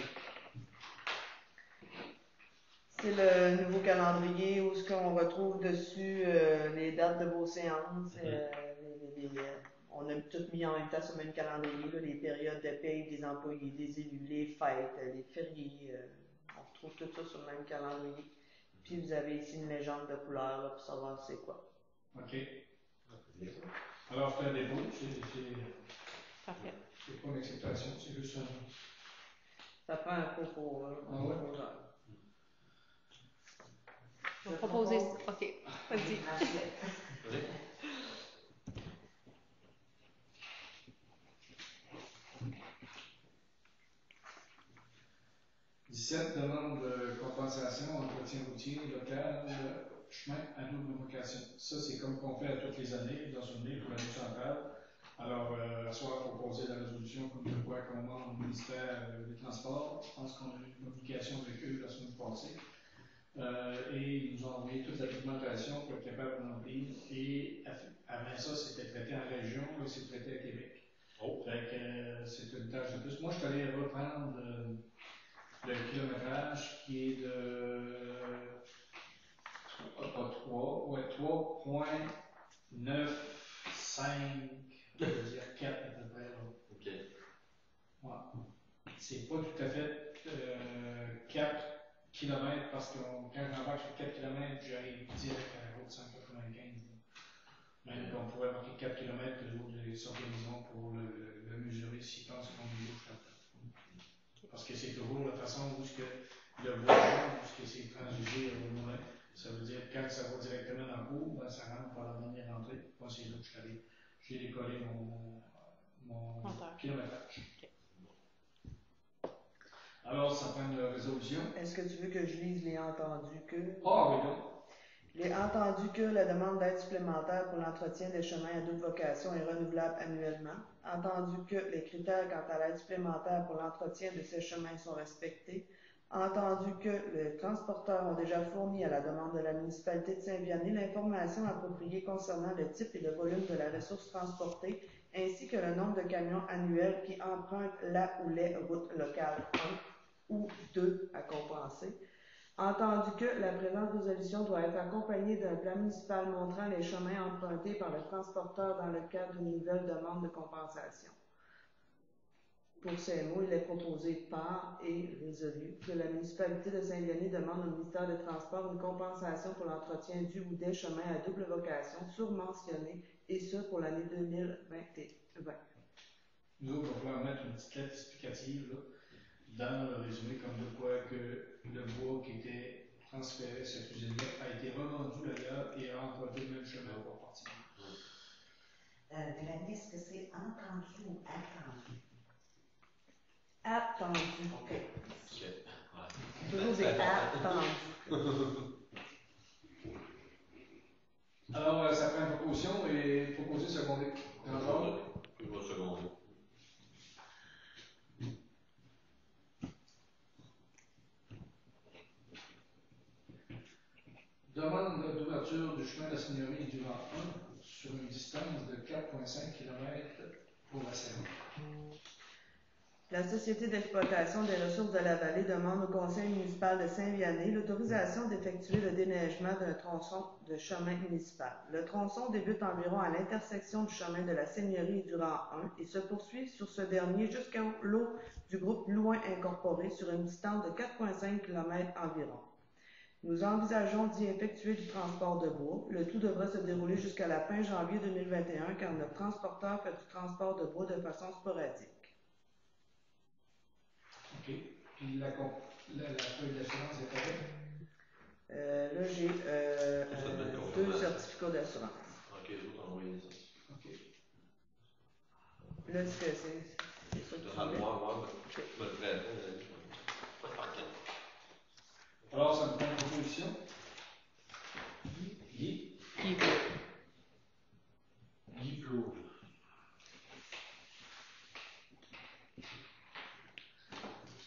B: C'est le nouveau calendrier où ce qu'on retrouve dessus les dates de vos séances. On a tout mis en même temps sur le même calendrier, là, les périodes de paye des employés, des élus, les fêtes, les fériés. On retrouve tout ça sur le même calendrier. Puis vous avez ici une légende de couleur là, pour savoir c'est quoi.
A: OK. Alors, c'est un dépôt,
D: Parfait.
A: c'est pas une acceptation, c'est juste un.
B: Ça prend un faux pour
A: Ah ouais?
D: On va proposer. OK. Vas-y.
E: Oui.
A: 17 demandes de compensation, entretien routier, local, chemin à double vocation. Ça, c'est comme qu'on fait à toutes les années, dans une année pour l'année centrale. Alors, à soir, il faut poser la résolution comme de quoi qu'on demande au ministère des Transports. Je pense qu'on a eu une communication avec eux la semaine passée. Et ils nous ont envoyé toute la documentation pour être capable de remplir. Et avant ça, c'était traité en région, là, c'est traité à Québec.
E: Oh.
A: Fait que c'est une tâche de plus. Moi, je suis allé reprendre le kilométrage qui est de 3.95, je veux dire 4 à peu près. Là.
E: OK.
A: Ouais. C'est pas tout à fait 4 km parce que quand j'embarque sur 4 km, j'arrive direct à la route 195. Même qu'on pourrait marquer 4 km, les autres s'organiseront pour le mesurer s'ils pensent qu'on est gauche là. Parce que c'est toujours la façon où le voyageur, où c'est transigé au moins. Ça veut dire que quand ça va directement dans le cours, ben, ça rentre par la dernière entrée. Moi, c'est là que je suis allé. J'ai décollé mon kilométrage. Alors, ça prend une résolution.
B: Est-ce que tu veux que je lise les entendus que?
A: Ah, oui, donc.
B: Les entendus que la demande d'aide supplémentaire pour l'entretien des chemins à double vocation est renouvelable annuellement. Entendu que les critères quant à l'aide supplémentaire pour l'entretien de ces chemins sont respectés. Entendu que les transporteurs ont déjà fourni à la demande de la municipalité de Saint-Vianney l'information appropriée concernant le type et le volume de la ressource transportée, ainsi que le nombre de camions annuels qui empruntent la ou les routes locales 1 ou 2 à compenser. Entendu que la présente résolution doit être accompagnée d'un plan municipal montrant les chemins empruntés par le transporteur dans le cadre d'une nouvelle demande de compensation. Pour ces mots, il est proposé par et résolu que la municipalité de Saint-Vianney demande au ministère des Transports une compensation pour l'entretien du ou des chemins à double vocation surmentionnés, et ce pour l'année 2020.
A: Nous autres, on va pouvoir mettre une petite lettre explicative là, dans le résumé, comme de quoi que le bois qui était transféré à cette usine-là a été revendu d'ailleurs et a emprunté le même chemin pour partir.
C: Mélanie, est-ce que c'est entendu ou attendu?
B: Attendu.
C: OK.
B: Toujours des attendus.
A: Alors, ça prend une proposition et proposer secondé. Encore?
E: Je vais seconder.
A: Demande d'ouverture du chemin de la Seigneurie du Rang 1 sur une distance de 4,5 km pour la Seine.
B: La Société d'exploitation des ressources de la vallée demande au Conseil municipal de Saint-Vianney l'autorisation d'effectuer le déneigement d'un tronçon de chemin municipal. Le tronçon débute environ à l'intersection du chemin de la Seigneurie et du Rang 1 et se poursuit sur ce dernier jusqu'au lot du groupe Louin Incorporé sur une distance de 4,5 km environ. Nous envisageons d'y effectuer du transport de bois. Le tout devrait se dérouler jusqu'à la fin janvier 2021 car notre transporteur fait du transport de bois de façon sporadique.
A: OK. Puis la feuille d'assurance est correcte?
B: Là, j'ai 2 certificats d'assurance.
E: OK, vous envoyez ça.
A: OK.
B: Là, c'est ça que tu voulais.
E: Je me le prête.
A: Alors, ça me prend une proposition. Guy?
G: Guy Plourde.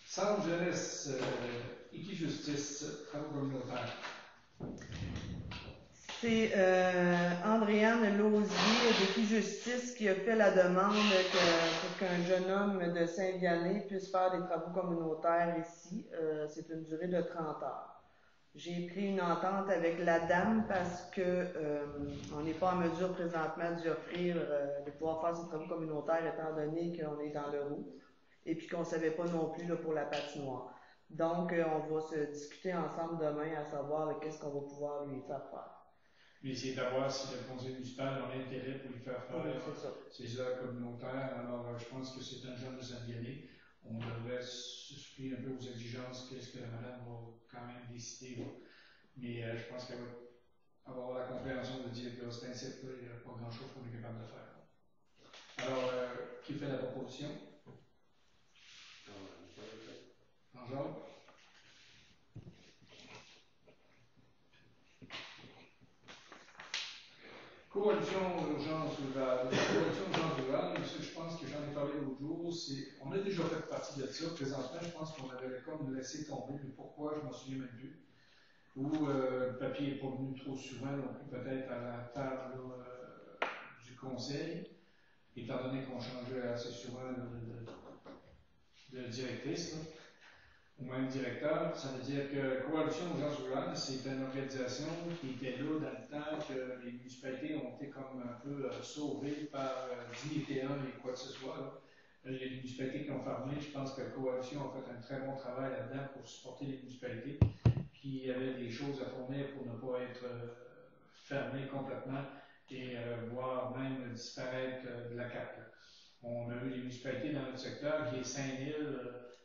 A: Centre jeunesse, Équijustice, travaux communautaires.
B: C'est Andréane Lausier d'Équijustice qui a fait la demande pour qu'un jeune homme de Saint-Vianney puisse faire des travaux communautaires ici. C'est une durée de 30 heures. J'ai pris une entente avec la dame parce que on n'est pas en mesure présentement d'y offrir de pouvoir faire ces travaux communautaires étant donné qu'on est dans le rouge et puis qu'on ne savait pas non plus là, pour la patinoire. Donc, on va se discuter ensemble demain à savoir qu'est-ce qu'on va pouvoir lui faire faire.
A: Mais essayer d'avoir si le conseil municipal a l'intérêt pour lui faire faire ces heures communautaires. Alors, je pense que c'est un jeune de Saint-Vianney. On devrait souscrire un peu aux exigences qu'est-ce que la madame va quand même décider. Là. Mais je pense qu'elle va avoir la compréhension de dire que c'est un site, il n'y a pas grand-chose qu'on est capable de faire. Alors, qui fait la proposition? Jean-Jacques? Coalition urgence rurale. Coalition urgence rurale, je pense que j'en ai parlé l'autre jour, on a déjà fait partie de ça. Présentement, je pense qu'on avait comme laissé tomber, mais pourquoi, je ne m'en souviens même plus. ou le papier n'est pas venu trop souvent non plus, peut-être à la table du conseil, étant donné qu'on changeait assez souvent de directrice, là, ou même directeur. Ça veut dire que Coalition Urgence Rurale, c'est une organisation qui était là dans le temps que les municipalités ont été comme un peu sauvées par Dignité 1 et quoi que ce soit. Là. Il y a des municipalités qui ont fermé. Je pense que la Coalition a fait un très bon travail là-dedans pour supporter les municipalités qui avaient des choses à fournir pour ne pas être fermées complètement et voire même disparaître de la carte. Là. On a eu des municipalités dans notre secteur qui est Saint-Nil,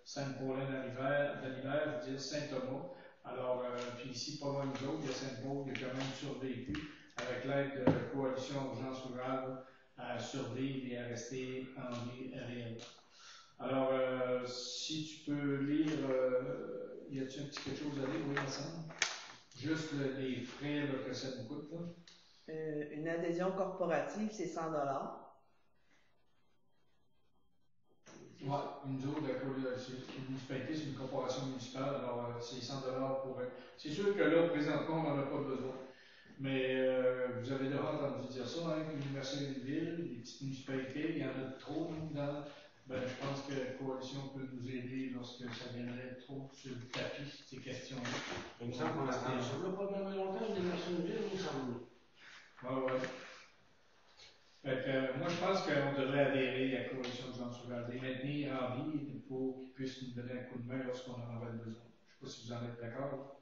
A: Sainte-Paulin d'Hiver, je veux dire Saint-Thomas. Alors, puis ici, pas loin de nous autres, il y a Sainte-Paul qui a quand même survécu avec l'aide de la Coalition Urgence Rurale à survivre et à rester en vie réelle. Alors, si tu peux lire, y a-t-il un petit quelque chose à lire, oui, ensemble? Juste les frais là, que ça nous coûte, là.
B: Une adhésion corporative, c'est 100 $.
A: Oui, nous autres, c'est une municipalité, c'est une corporation municipale, alors c'est 100 $ pour eux. C'est sûr que là, présentement, on n'en a pas besoin. Mais vous avez déjà entendu dire ça, hein, l'Université d'une ville, les petites municipalités, il y en a trop dans. Ben, je pense que la coalition peut nous aider lorsque ça viendrait trop sur le tapis, ces questions-là.
F: Il me semble qu'on a entendu ça. On n'a pas même longtemps, l'Université d'une ville, il me semble.
A: Oui, oui. Fait que, moi, je pense qu'on devrait adhérer à la coalition de gens sur les maintenir en vie pour qu'ils puissent nous donner un coup de main lorsqu'on en aurait besoin. Je ne sais pas si vous en êtes d'accord.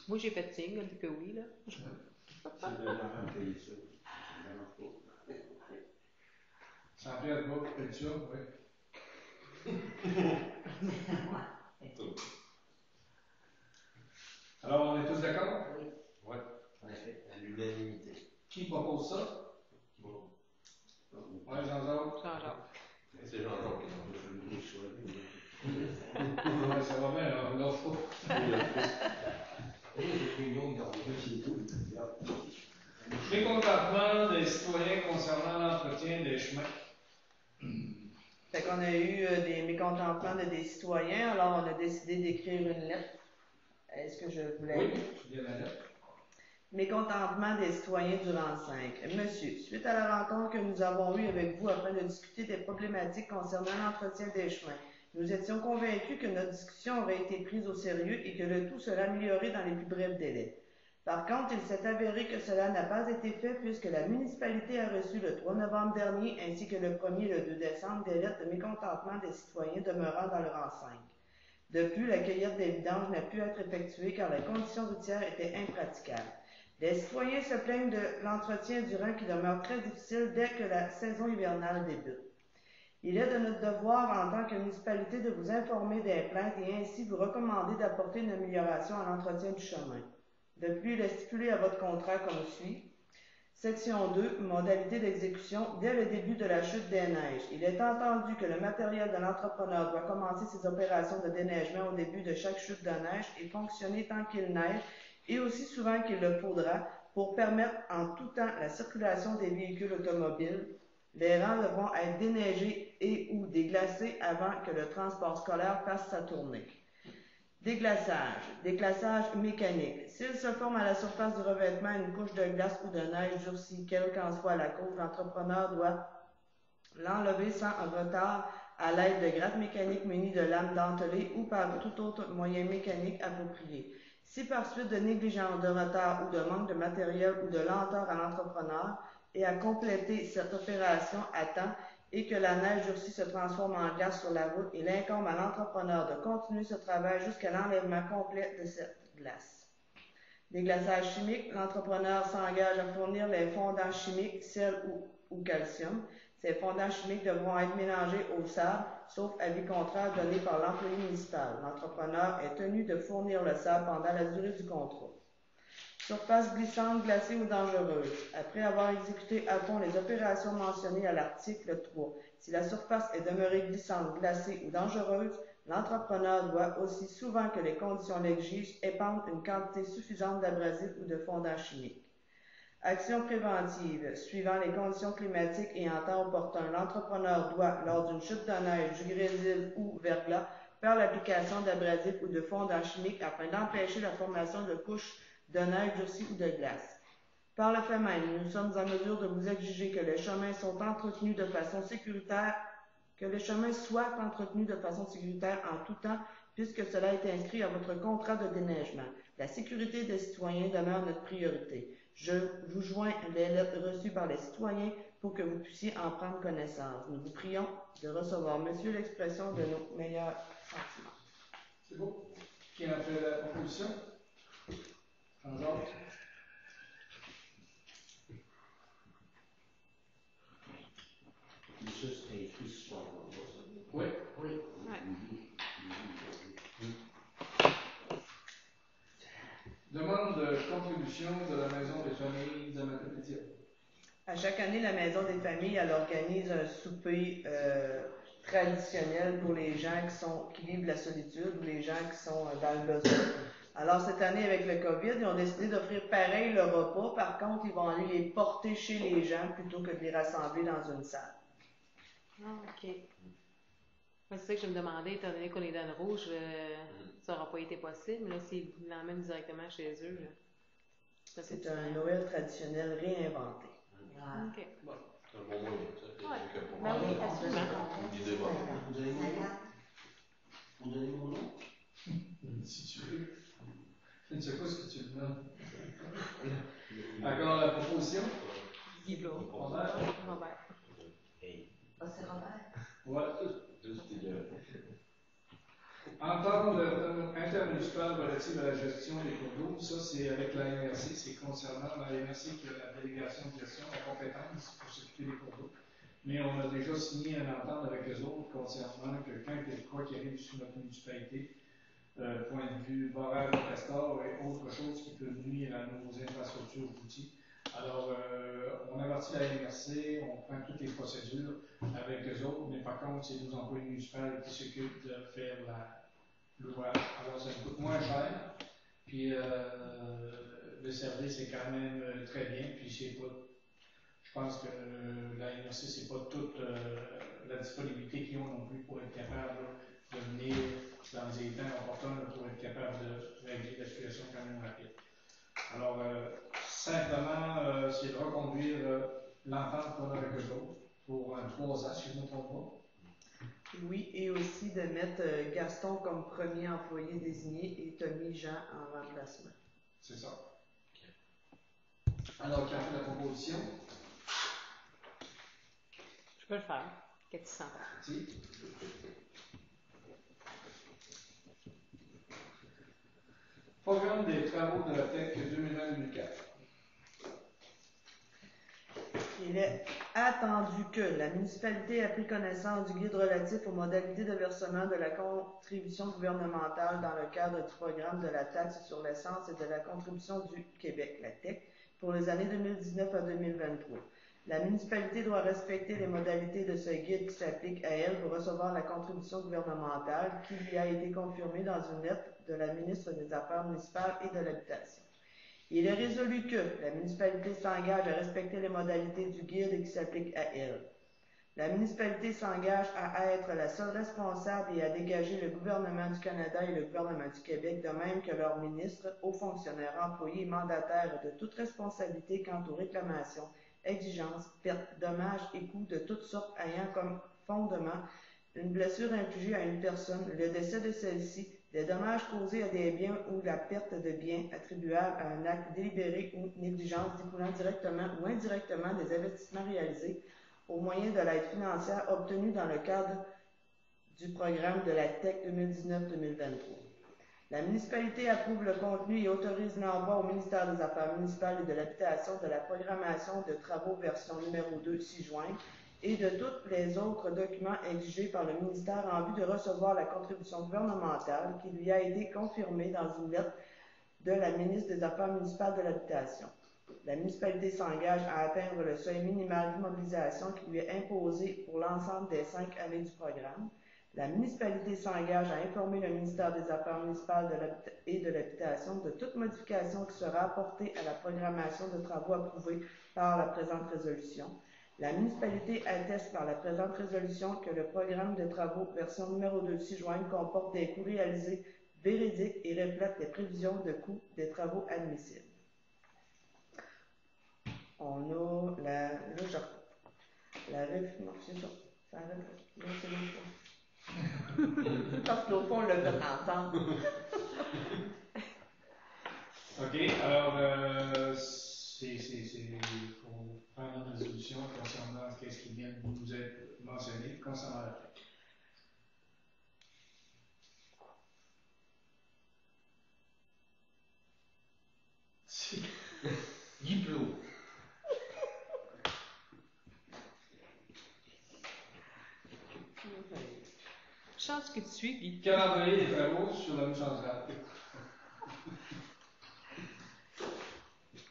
D: Moi, j'ai fait signe, on dit que oui, là.
F: C'est vraiment payer ça. C'est vraiment pas.
A: Sans faire de bas, peut-être ça, oui. Alors, on est tous d'accord?
C: Oui.
E: Oui, en effet, à l'unanimité.
A: Qui propose ça?
E: Bon.
A: Oui, Jean-Jacques.
D: Jean-Jacques.
E: C'est Jean-Jacques qui
A: Oui, ça va bien, alors, là, faut. Mécontentement des citoyens concernant l'entretien des chemins.
B: Fait qu'on a eu des mécontentements des citoyens, alors on a décidé d'écrire une lettre. Est-ce que je voulais...
A: Oui, tu viens la lettre.
B: Mécontentement des citoyens du rang 5. Monsieur, suite à la rencontre que nous avons eue avec vous afin de discuter des problématiques concernant l'entretien des chemins, nous étions convaincus que notre discussion aurait été prise au sérieux et que le tout serait amélioré dans les plus brefs délais. Par contre, il s'est avéré que cela n'a pas été fait puisque la municipalité a reçu le 3 novembre dernier ainsi que le 1er et le 2 décembre des lettres de mécontentement des citoyens demeurant dans le rang 5. De plus, la cueillette des vidanges n'a pu être effectuée car les conditions routières étaient impraticables. Les citoyens se plaignent de l'entretien du rang qui demeure très difficile dès que la saison hivernale débute. Il est de notre devoir en tant que municipalité de vous informer des plaintes et ainsi vous recommander d'apporter une amélioration à l'entretien du chemin. De plus, il est stipulé à votre contrat comme suit. Section 2, modalité d'exécution. Dès le début de la chute des neiges, il est entendu que le matériel de l'entrepreneur doit commencer ses opérations de déneigement au début de chaque chute de neige et fonctionner tant qu'il neige et aussi souvent qu'il le faudra pour permettre en tout temps la circulation des véhicules automobiles. Les rangs devront être déneigés et ou déglacés avant que le transport scolaire fasse sa tournée. Déglaçage. Déglaçage mécanique. S'il se forme à la surface du revêtement une couche de glace ou de neige durcie, quelle qu'en soit la cause, l'entrepreneur doit l'enlever sans retard à l'aide de grattes mécaniques munies de lames dentelées ou par tout autre moyen mécanique approprié. Si par suite de négligence, de retard ou de manque de matériel ou de lenteur à l'entrepreneur et à compléter cette opération à temps et que la neige durcie se transforme en glace sur la route, il incombe à l'entrepreneur de continuer ce travail jusqu'à l'enlèvement complet de cette glace. Déglaçage chimique, l'entrepreneur s'engage à fournir les fondants chimiques, sel ou calcium. Ces fondants chimiques devront être mélangés au sable, sauf avis contraire donné par l'employé municipal. L'entrepreneur est tenu de fournir le sable pendant la durée du contrat. Surface glissante, glacée ou dangereuse. Après avoir exécuté à fond les opérations mentionnées à l'article 3, si la surface est demeurée glissante, glacée ou dangereuse, l'entrepreneur doit, aussi souvent que les conditions l'exigent, épandre une quantité suffisante d'abrasif ou de fondant chimique. Action préventive. Suivant les conditions climatiques et en temps opportun, l'entrepreneur doit, lors d'une chute de neige, du grésil ou verglas, par l'application d'abrasifs ou de fondants chimiques afin d'empêcher la formation de couches de neige durcie ou de glace. Par le fait même, nous sommes en mesure de vous exiger que les chemins soient entretenus de façon sécuritaire en tout temps, puisque cela est inscrit à votre contrat de déneigement. La sécurité des citoyens demeure notre priorité. Je vous joins les lettres reçues par les citoyens pour que vous puissiez en prendre connaissance. Nous vous prions de recevoir, monsieur, l'expression de nos meilleurs sentiments.
A: C'est beau. Qui a fait la proposition? Jean-Jacques?
F: Ça, c'est écrit sur son
A: Oui.
C: Oui.
A: Demande de contribution de la Maison des familles d'Amatapédia.
B: À chaque année, la Maison des familles, elle organise un souper traditionnel pour les gens qui vivent la solitude ou les gens qui sont dans le besoin. Alors, cette année, avec le COVID, ils ont décidé d'offrir pareil le repas. Par contre, ils vont aller les porter chez les gens plutôt que de les rassembler dans une salle.
D: Ah, OK. C'est ça que je me demandais, étant donné qu'on est dans le rouge, ça n'aura pas été possible. Là, s'ils l'emmènent directement chez eux,
B: c'est un Noël traditionnel réinventé.
C: Ah.
D: OK.
E: C'est un bon moyen, ça.
D: Ouais.
E: C'est pour
D: Ben oui,
E: moi.
D: absolument.
E: L'idée bonne.
F: Vous avez mon nom? Vous donnez mon nom?
A: Si tu veux. Je ne sais pas ce que tu demandes. Encore la proposition?
D: Yves
A: Robert?
D: Robert.
C: Ah, c'est Robert?
A: Ouais.
E: C'était
A: Entente intermunicipale relative à la gestion des cours d'eau, ça c'est avec la MRC, c'est concernant la MRC qui a la délégation de gestion, la compétence pour s'occuper des cours d'eau. Mais on a déjà signé une entente avec eux autres concernant que quand il y a quoi qui arrive sur notre municipalité, point de vue barrage de castor et autre chose qui peut nuire à nos infrastructures d'outils. Alors, on avertit la MRC, on prend toutes les procédures avec eux autres, mais par contre, c'est nos employés municipaux qui s'occupent de faire l'ouvrage. Alors, ça nous coûte moins cher, puis le service est quand même très bien, puis c'est pas, je pense que la MRC, c'est pas toute la disponibilité qu'ils ont non plus pour être capable de venir dans des temps opportuns pour être capable de régler la situation quand même rapide. Alors, simplement, c'est de reconduire l'entente qu'on a avec eux autres pour 3 ans, si je ne me trompe pas.
B: Oui, et aussi de mettre Gaston comme premier employé désigné et Tommy Jean en remplacement.
A: C'est ça. Alors, qui a fait la proposition?
D: Je peux le faire. Qu'est-ce que tu sens?
A: Si. Programme des travaux de la TEC 2020-2004.
B: Il est attendu que la municipalité ait pris connaissance du guide relatif aux modalités de versement de la contribution gouvernementale dans le cadre du programme de la taxe sur l'essence et de la contribution du Québec, la TEC, pour les années 2019 à 2023. La municipalité doit respecter les modalités de ce guide qui s'applique à elle pour recevoir la contribution gouvernementale qui lui a été confirmée dans une lettre de la ministre des Affaires municipales et de l'Habitation. Il est résolu que la municipalité s'engage à respecter les modalités du guide qui s'applique à elle. La municipalité s'engage à être la seule responsable et à dégager le gouvernement du Canada et le gouvernement du Québec, de même que leurs ministres, hauts fonctionnaires, employés et mandataires de toute responsabilité quant aux réclamations, exigences, pertes, dommages et coûts de toutes sortes ayant comme fondement une blessure infligée à une personne, le décès de celle-ci, les dommages causés à des biens ou la perte de biens attribuables à un acte délibéré ou négligence découlant directement ou indirectement des investissements réalisés au moyen de l'aide financière obtenue dans le cadre du programme de la TEC 2019-2023. La municipalité approuve le contenu et autorise l'envoi au ministère des Affaires municipales et de l'Habitation de la programmation de travaux version numéro 2 ci-jointe et de tous les autres documents exigés par le ministère en vue de recevoir la contribution gouvernementale qui lui a été confirmée dans une lettre de la ministre des Affaires municipales de l'Habitation. La municipalité s'engage à atteindre le seuil minimal d'immobilisation qui lui est imposé pour l'ensemble des 5 années du programme. La municipalité s'engage à informer le ministère des Affaires municipales et de l'Habitation de toute modification qui sera apportée à la programmation de travaux approuvés par la présente résolution. La municipalité atteste par la présente résolution que le programme de travaux, version numéro 2 ci-jointe, comporte des coûts réalisés véridiques et reflète les prévisions de coûts des travaux admissibles. On a la non, c'est ça. Ça arrête. Là, c'est l'autre fois. Parce que l'autre fois, on l'a fait ensemble.
A: OK, alors, faut faire une résolution concernant ce qui vient de nous être mentionné concernant la fête.
G: Il pleut.
D: Chance que tu suis, Guy.
A: Calendrier des travaux sur la rue centrale.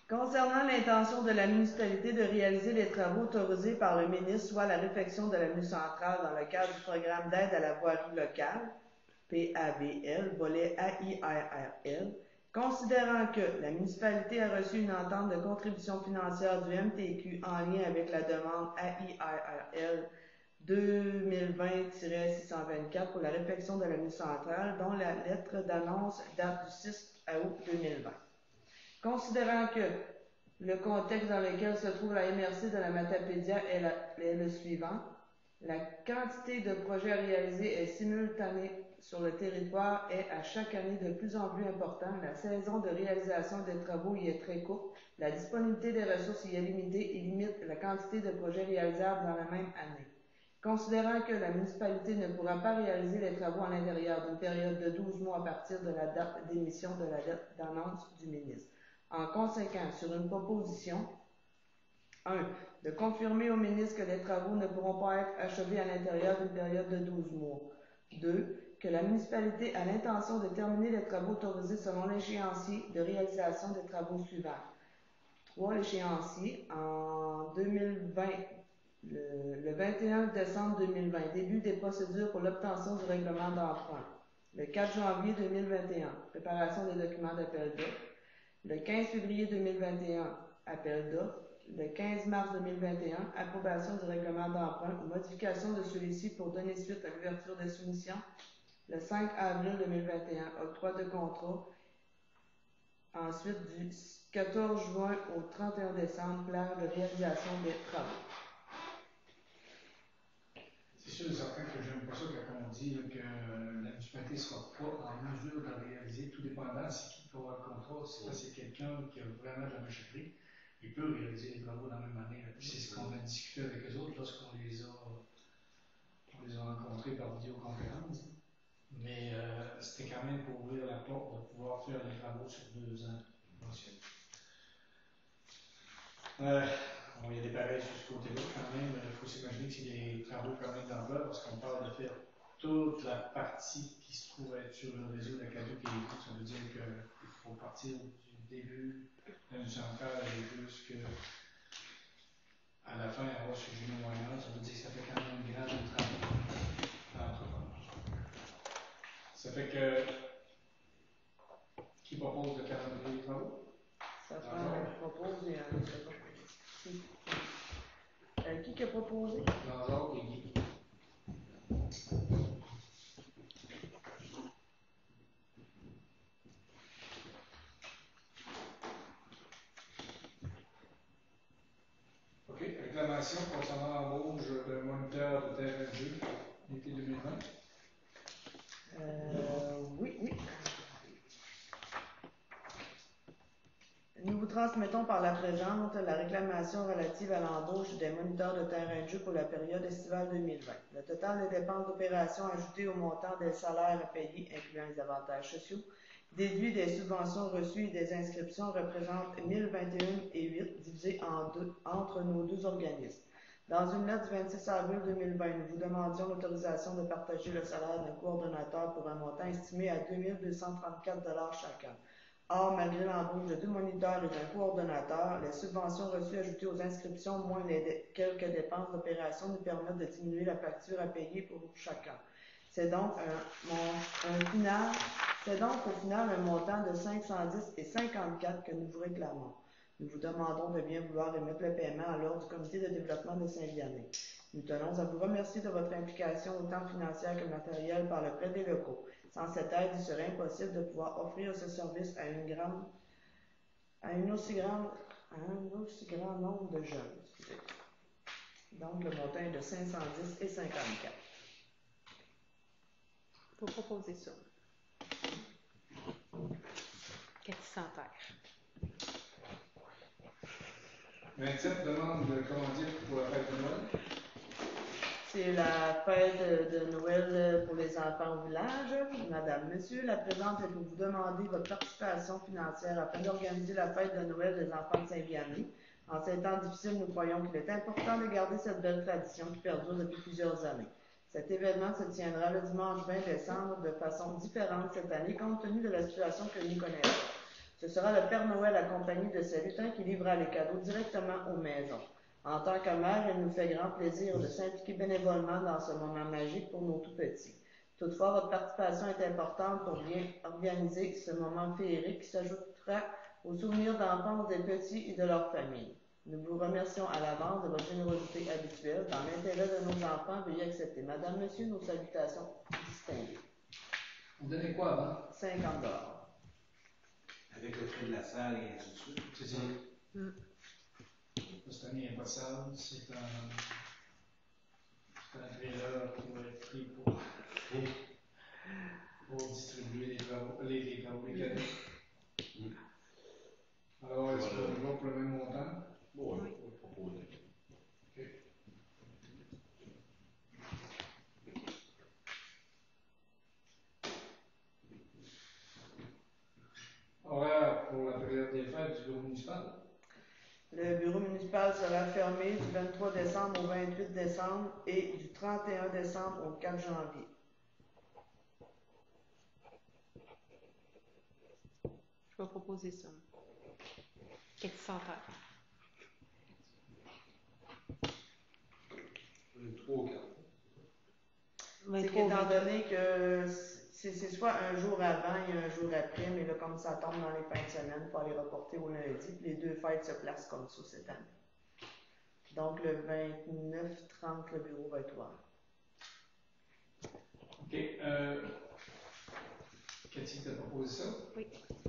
B: Concernant l'intention de la municipalité de réaliser les travaux autorisés par le ministre, soit la réfection de la rue centrale dans le cadre du programme d'aide à la voirie locale, PAVL, volet AIRRL, considérant que la municipalité a reçu une entente de contribution financière du MTQ en lien avec la demande AIRRL 2020-624 pour la réfection de la rue centrale, dont la lettre d'annonce date du 6 août 2020. Considérant que le contexte dans lequel se trouve la MRC de la Matapédia est le suivant, la quantité de projets à réaliser est simultanée sur le territoire est à chaque année de plus en plus importante, la saison de réalisation des travaux y est très courte, la disponibilité des ressources y est limitée et limite la quantité de projets réalisables dans la même année. Considérant que la municipalité ne pourra pas réaliser les travaux à l'intérieur d'une période de 12 mois à partir de la date d'émission de la lettre d'annonce du ministre. En conséquence, sur une proposition, 1. De confirmer au ministre que les travaux ne pourront pas être achevés à l'intérieur d'une période de 12 mois. 2. Que la municipalité a l'intention de terminer les travaux autorisés selon l'échéancier de réalisation des travaux suivants. 3. L'échéancier en 2020, le 21 décembre 2020, début des procédures pour l'obtention du règlement d'emprunt. Le 4 janvier 2021, préparation des documents d'appel d'offres. Le 15 février 2021, appel d'offres. Le 15 mars 2021, approbation du règlement d'emprunt ou modification de celui-ci pour donner suite à l'ouverture des soumissions. Le 5 avril 2021, octroi de contrat. Ensuite, du 14 juin au 31 décembre, plan de réalisation des travaux.
A: C'est sûr et certain que j'aime pas ça quand on dit que la municipalité ne sera pas en mesure de réaliser, tout dépendant c'est qui peut avoir le contrat. Si c'est quelqu'un qui a vraiment de la machinerie, il peut réaliser les travaux dans la même année. C'est ce qu'on a discuté avec eux autres lorsqu'on les a rencontrés par vidéoconférence. Mais c'était quand même pour ouvrir la porte de pouvoir faire les travaux sur 2 ans mentionnés. Bon, il y a des pareils sur ce côté-là quand même. Il faut s'imaginer que c'est des travaux quand même d'ampleur parce qu'on parle de faire toute la partie qui se trouve être sur le réseau de la Cadeau qui est. Ça veut dire qu'il faut partir du début d'une centrale et jusqu'à la fin avoir ce genou moyen. Ça veut dire que ça fait quand même une grande travail d'entrepreneur. Ça fait que qui propose le calendrier des travaux?
B: Ça fait je propose et qui a proposé?
A: Jean-Jacques et Guy. OK. Réclamation concernant l'embauche d'un moniteur de terrain de jeu, l'été 2020.
B: Oui. Nous vous transmettons par la présente la réclamation relative à l'embauche des moniteurs de terrain de jeu pour la période estivale 2020. Le total des dépenses d'opération ajoutées au montant des salaires à payer, incluant les avantages sociaux, déduit des subventions reçues et des inscriptions, représente 1021,8 divisé entre nos deux organismes. Dans une lettre du 26 avril 2020, nous vous demandions l'autorisation de partager le salaire d'un coordonnateur pour un montant estimé à 2 234 $ chacun. Or, malgré l'embauche de 2 moniteurs et d'un coordonnateur, les subventions reçues ajoutées aux inscriptions moins quelques dépenses d'opération nous permettent de diminuer la facture à payer pour chacun. C'est donc au final un montant de 510 et 54 que nous vous réclamons. Nous vous demandons de bien vouloir remettre le paiement à l'ordre du comité de développement de Saint-Vianney. Nous tenons à vous remercier de votre implication autant financière que matérielle par le prêt des locaux. Sans cette aide, il serait impossible de pouvoir offrir ce service à un aussi grand nombre de jeunes. Excusez. Donc, le montant est de 510 et 54.
D: Faut proposer ça. 400 terres.
A: 27 demandes de commandite pour la fête de Noël.
B: C'est la fête de Noël pour les enfants au village. Madame, Monsieur, la présente est pour vous demander votre participation financière afin d'organiser la fête de Noël des enfants de Saint-Vianney. En ces temps difficiles, nous croyons qu'il est important de garder cette belle tradition qui perdure depuis plusieurs années. Cet événement se tiendra le dimanche 20 décembre de façon différente cette année compte tenu de la situation que nous connaissons. Ce sera le Père Noël accompagné de ses lutins qui livrera les cadeaux directement aux maisons. En tant que mère, il nous fait grand plaisir de s'impliquer bénévolement dans ce moment magique pour nos tout-petits. Toutefois, votre participation est importante pour bien organiser ce moment féerique qui s'ajoutera aux souvenirs d'enfance des petits et de leur famille. Nous vous remercions à l'avance de votre générosité habituelle. Dans l'intérêt de nos enfants, veuillez accepter, Madame, Monsieur, nos salutations distinguées.
A: Vous donnez quoi avant?
B: 50 $.
G: Avec le prix de la salle et ainsi de suite.
A: C'est ça. Cette année, il n'y a pas de salle. C'est un trailer qui va être pris pour distribuer les cadeaux. Alors, est-ce qu'on va pour le même montant?
E: Bon, on va proposer.
A: OK. Horaire pour la période des fêtes du bureau municipal.
B: Le bureau municipal sera fermé du 23 décembre au 28 décembre et du 31 décembre au 4 janvier.
D: Je vais proposer ça. 400 terres.
E: 3 ou 4.
B: C'est qu'étant donné que c'est soit un jour avant et un jour après, mais là, comme ça tombe dans les fins de semaine, il faut aller reporter au lundi, puis les deux fêtes se placent comme ça cette année. Donc, le 29-30, le bureau va être ouvert.
A: OK. Cathy, tu as proposé ça?
D: Oui.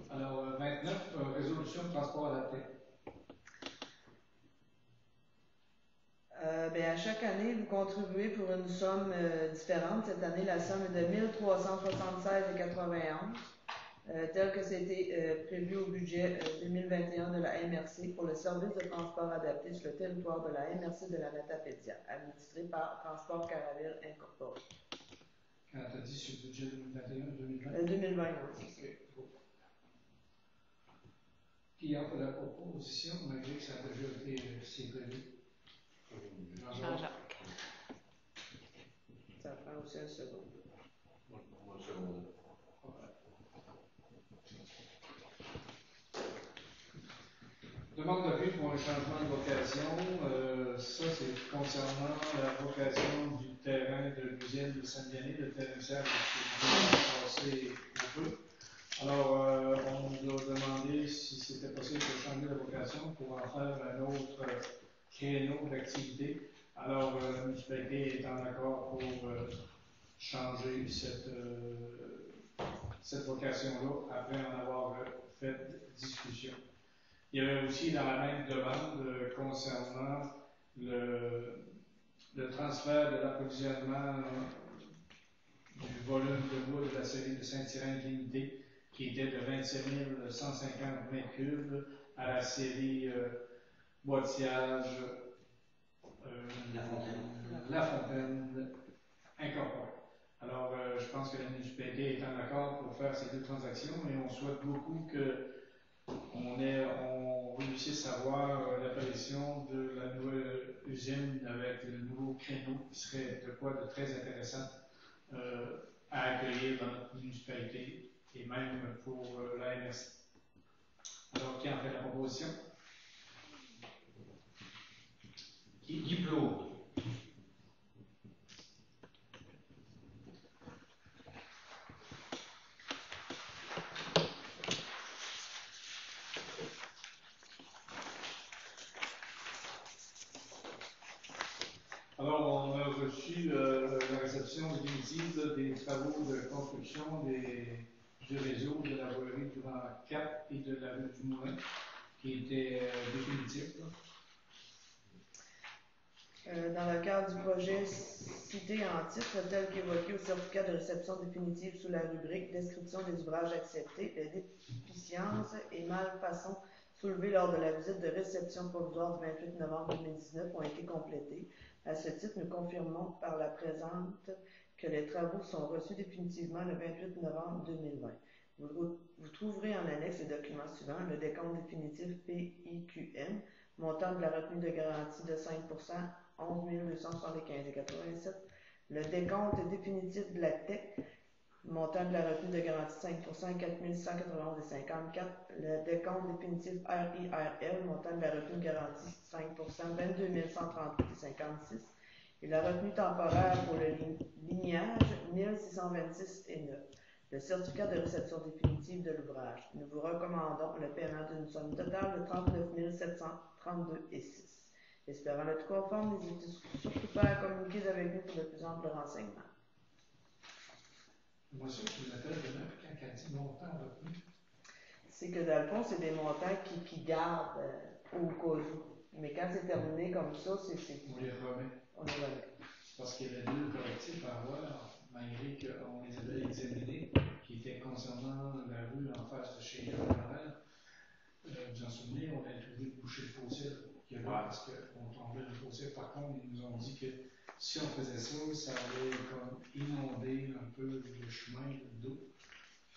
A: Alors, 29, résolution de transport adapté.
B: À chaque année, vous contribuez pour une somme différente. Cette année, la somme est de 1376,91 tel que c'était prévu au budget 2021 de la MRC pour le service de transport adapté sur le territoire de la MRC de la Matapédia, administré par Transport Caravelle Incorporé.
A: Quand tu as dit sur le budget 2021-2020?
B: 2020, oui.
A: OK. Qui offre la proposition, malgré que ça a déjà été c'est prévu?
D: Jean-Jacques.
B: Ça prend aussi un second.
E: Un second.
A: Demande d'appui pour un changement de vocation. Ça, c'est concernant la vocation du terrain de l'usine de Saint-Vianney, de Terre-Serre, qui est passé au peu. Alors, on nous a demandé si c'était possible de changer de vocation pour en faire un autre créneau d'activité. Alors, la municipalité est en accord pour changer cette vocation-là après en avoir fait discussion. Il y avait aussi dans la même demande concernant le transfert de l'approvisionnement du volume de bois de la série de Saint-Irène limitée, qui était de 27 150 mètres cubes à la série boîtiage La Fontaine incorporée. Alors, je pense que la municipalité est en accord pour faire ces deux transactions et on souhaite beaucoup qu'on réussisse à voir l'apparition de la nouvelle usine avec le nouveau créneau qui serait de quoi de très intéressant à accueillir dans notre municipalité et même pour la MRC. Alors, qui en fait la proposition?
G: Guy Plourde.
A: Alors, on a reçu la réception définitive là, des travaux de construction du réseau de la voirie du rang 4 et de la rue du Moulin, qui était définitif. Là.
B: Dans le cadre du projet cité en titre, tel qu'évoqué au certificat de réception définitive sous la rubrique description des ouvrages acceptés, les déficiences et malfaçons soulevées lors de la visite de réception provisoire du 28 novembre 2019 ont été complétées. À ce titre, nous confirmons par la présente que les travaux sont reçus définitivement le 28 novembre 2020. Vous trouverez en annexe les documents suivants: le décompte définitif PIQM, montant de la retenue de garantie de 5%, 11 275,87. Le décompte définitif de la TEC, montant de la retenue de garantie de 5%, 4 191,54. Le décompte définitif RIRL, montant de la retenue de garantie de 5%, 22 138,56. Et la retenue temporaire pour le lignage, 1626,9. Le certificat de réception définitive de l'ouvrage. Nous vous recommandons le paiement d'une somme totale de 39 732,06. Espérant le tout conforme, n'hésitez surtout pas à communiquer avec nous pour de plus amples renseignements.
A: Moi, ça, je m'appelle demain, quand elle dit montant retenu.
B: C'est que dans le fond, c'est des montants qui gardent au cas où. Mais quand c'est terminé comme ça, c'est.
A: On les remet.
B: On les remet.
A: Parce qu'il y avait deux correctifs à avoir, malgré qu'on les avait examinés, qui étaient concernant la rue en face de chez Montréal. Vous en souvenez, on a trouvé de boucher le fossé qu'il y avait parce qu'on tombait le fossé. Par contre, ils nous ont dit que si on faisait ça, ça allait comme inonder un peu le chemin d'eau.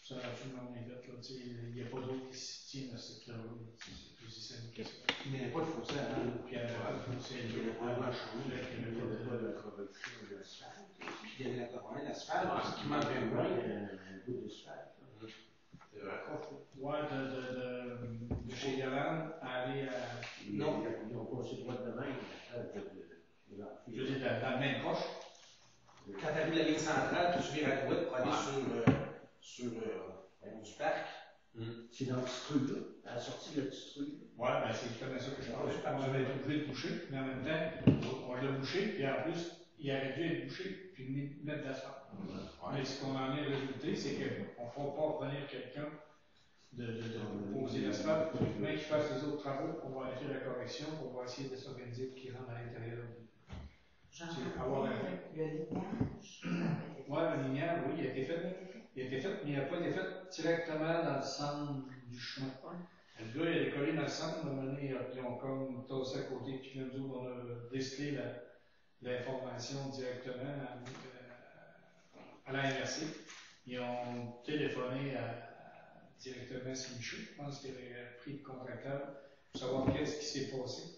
A: Ça a finalement été fait. Là, il n'y a pas d'eau qui se tient à cette là. C'est aussi simple que ça.
G: Il n'y avait pas de fossé avant.
A: Puis il n'y avait pas de fossé.
G: Il n'y avait pas de chambre, il n'y avait pas de correction de l'asphalte. Puis il y avait l'asphalte, parce qu'il manquait un bout d'asphalte.
E: C'est vrai.
A: Ouais, de chez Yolande à aller à.
F: Non, ils ont passé droit de même.
A: Je veux dire, dans le même proche.
G: Quand tu arrives la ligne centrale, tu vires à droite pour aller sur du parc.
F: C'est dans le petit truc là, à la sortie de la petite truc.
A: Ouais, ben c'est justement ça que je parlais. On avait été obligé de boucher, mais en même temps, on l'a bouché, puis en plus, il aurait dû être bouché, puis mettre de l'asphalte. Mais ce qu'on en est résulté, c'est qu'on ne fera pas revenir quelqu'un de poser l'asphalte, mais qu'il fasse les autres travaux, on va aller faire la correction, on va essayer de s'organiser pour qu'il rentre à l'intérieur.
C: Le lignage.
A: Oui, le lignage, oui, il a été fait. Il a été fait, mais il n'a pas été fait directement dans le centre du chemin. Le gars, il a décollé dans le centre, à un moment donné, ils ont comme tassé à côté, puis nous autres, on a décelé l'information directement à la MRC. Ils ont téléphoné directement à Michaud, je pense qu'il avait pris le contracteur pour savoir qu'est-ce qui s'est passé.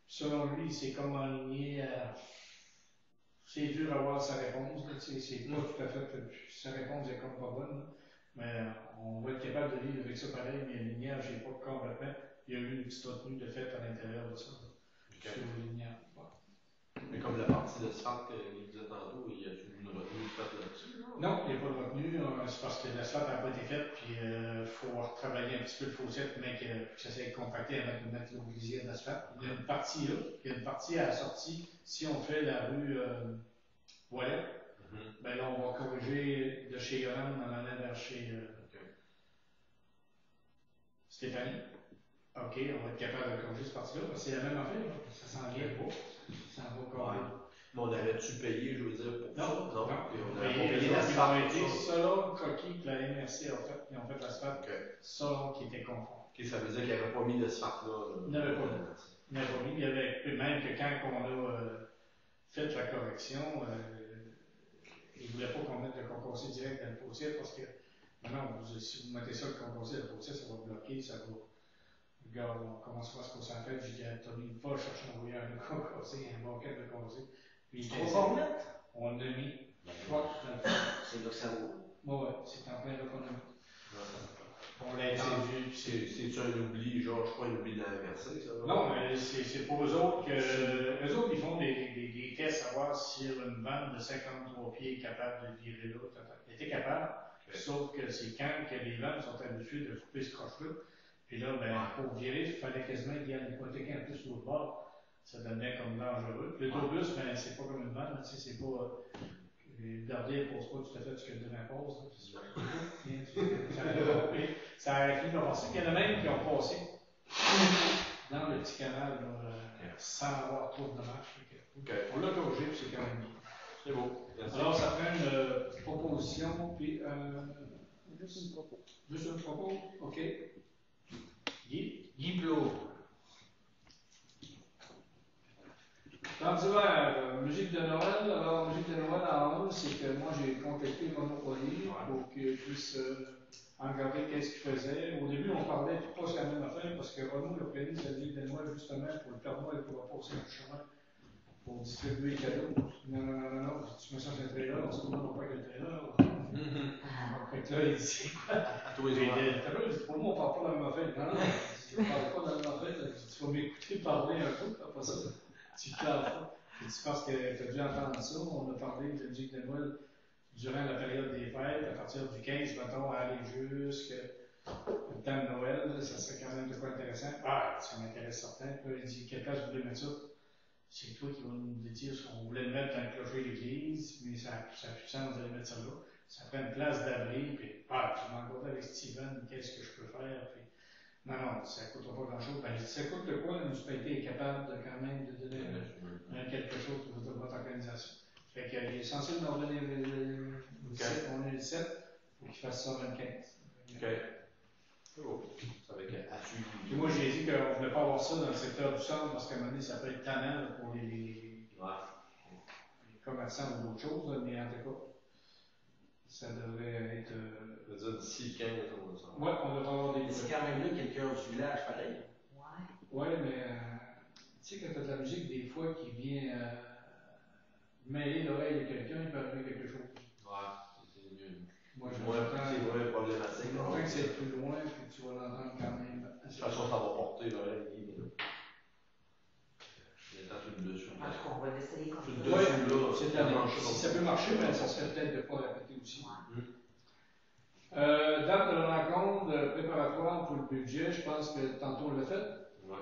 A: Selon lui, il s'est comme enligné à. C'est dur à avoir sa réponse, c'est pas tout à fait. Sa réponse est comme pas bonne, là. Mais on va être capable de vivre avec ça pareil, mais le lignage n'est pas complètement. Il y a eu une petite retenue de fait à l'intérieur de ça, sur le lignage.
E: Mais comme la partie d'asphalte qu'il disait tantôt, il y a une retenue faite là-dessus?
A: Non, il n'y a pas de retenue, c'est parce que l'asphalte n'a pas été faite, puis il faut retravailler un petit peu le fossé, mais que ça s'est compacté avec une mettre l'ouvrière d'asphalte. Il y a une partie là, il y a une partie à la sortie. Si on fait la rue voilà, ben là, on va corriger de chez Yolande en allant vers chez Stéphanie. OK, on va être capable de corriger cette partie-là, parce que c'est la même affaire, là. Ça s'en vient pas. Ça s'en va corriger.
E: Mais on avait-tu payé, je veux dire, pour ça?
A: Non.
E: Et on
A: Les
E: avait payé
A: autres, ils ont été
E: l'asphalte.
A: selon le coquille que la MRC a fait, ils ont fait l'asphalte selon qui était conforme.
E: OK, ça veut dire qu'il n'y avait pas mis d'asphalte là.
A: Il n'y avait pas mis. Il n'y avait pas mis. Il y avait même que quand on a fait la correction, ils ne voulaient pas qu'on mette le concorsé direct dans le fossé parce que maintenant, si vous mettez ça le concorsé dans le fossé, ça va bloquer, ça va. Regarde, on commencera à se passer en fait. J'ai dit à Tony, va chercher un envoyer un concorsé, un banquet de concorsé. Puis on l'a mis.
F: C'est là que ça vaut.
A: Ouais, c'est en plein économie. On l'a étendu.
E: C'est-tu un oubli, genre, je crois, un oubli de la MRC, ça?
A: Non, mais c'est pour eux autres que. Eux autres, ils font des tests à voir si une vanne de 53 pieds est capable de virer là. Elle était capable, sauf que c'est quand que les vannes sont habituées de couper ce croche-là. Puis là, ben, pour virer, il fallait quasiment qu'il y ait une hypothèque en plus l'autre bord. ça devenait comme dangereux. L'autobus, ben, c'est pas comme une vanne, tu sais, c'est pas. Le dernier ne pose pas tout à fait ce que le devrait pose. Ça a fini par passer. Il y en a même qui ont passé dans le petit canal sans avoir trop de dommages. On l'a corrigé, puis c'est quand même bien.
E: C'est beau. Merci.
A: Alors, ça prend une proposition, puis
B: Juste une propos.
A: juste un propos, OK. Guy
G: Plot.
A: Temps d'hiver, musique de Noël. Alors, musique de Noël en 11, c'est que moi j'ai contacté Monopoly pour qu'il puisse regarder qu'est-ce qu'il faisait. Au début, on parlait pas sur la même affaire parce que Renaud a prévu sa musique de Noël justement pour le Père Noël pour passer le chemin pour distribuer les cadeaux. Non, tu me sens un trailer, on se demande pas quel trailer. Fait que là, il dit c'est quoi?
E: À tous les
A: Il
E: jours.
A: dit, pour moi, on parle pas de la même affaire. Non, tu ne parles pas de la même affaire. Tu vas m'écouter parler un peu, après ça. Tu te laves pas. Puis tu penses que tu as dû entendre ça. On a parlé de musique de Noël durant la période des fêtes, à partir du 15, mettons, à aller jusqu'au temps de Noël. Ça serait quand même de quoi intéressant. Ah, ça m'intéresse certain. Puis là, il dit, quelle place vous voulez mettre ça? C'est toi qui vas nous dire ce qu'on voulait mettre dans le clocher de l'église, mais ça n'a plus de sens d'aller mettre ça là. Ça prend une place d'abri, puis je m'en compte avec Steven, qu'est-ce que je peux faire? Puis, non, ça ne coûtera pas grand-chose. Ben, j'ai dit, ça coûte de quoi? La municipalité est capable de quand même de donner quelque chose pour votre organisation. Fait qu'il est censé nous donner le 17, on est le 7, il faut qu'il fasse ça le 25.
E: OK. C'est beau. Ça va être à suivre.
A: Puis moi, j'ai dit qu'on ne voulait pas avoir ça dans le secteur du centre parce qu'à un moment donné, ça peut être tannant pour les commerçants ou d'autres choses, mais en tout cas, ça devrait être.
E: Ça veut dire d'ici le 15, on va ça.
A: Ouais, on devrait avoir des.
G: C'est quand même là quelqu'un du village, pareil.
A: Ouais, mais tu sais, quand tu as de la musique, des fois, qui vient mêler l'oreille de quelqu'un, il peut arriver quelque chose.
E: Ouais, c'est mieux.
A: Moi,
E: C'est moins problématique.
A: Je crois que c'est plus loin, puis tu vas l'entendre quand même.
E: De toute façon, ça va porter l'oreille. Il est tout le dessus.
C: En tout cas, on va laisser les
E: Tout le
C: conditions.
E: dessus, là.
A: C'est de la Si ça peut marcher, ben, ça serait peut-être de ne pas répéter aussi. Date de la rencontre préparatoire pour le budget, je pense que tantôt on l'a fait.
E: Ouais.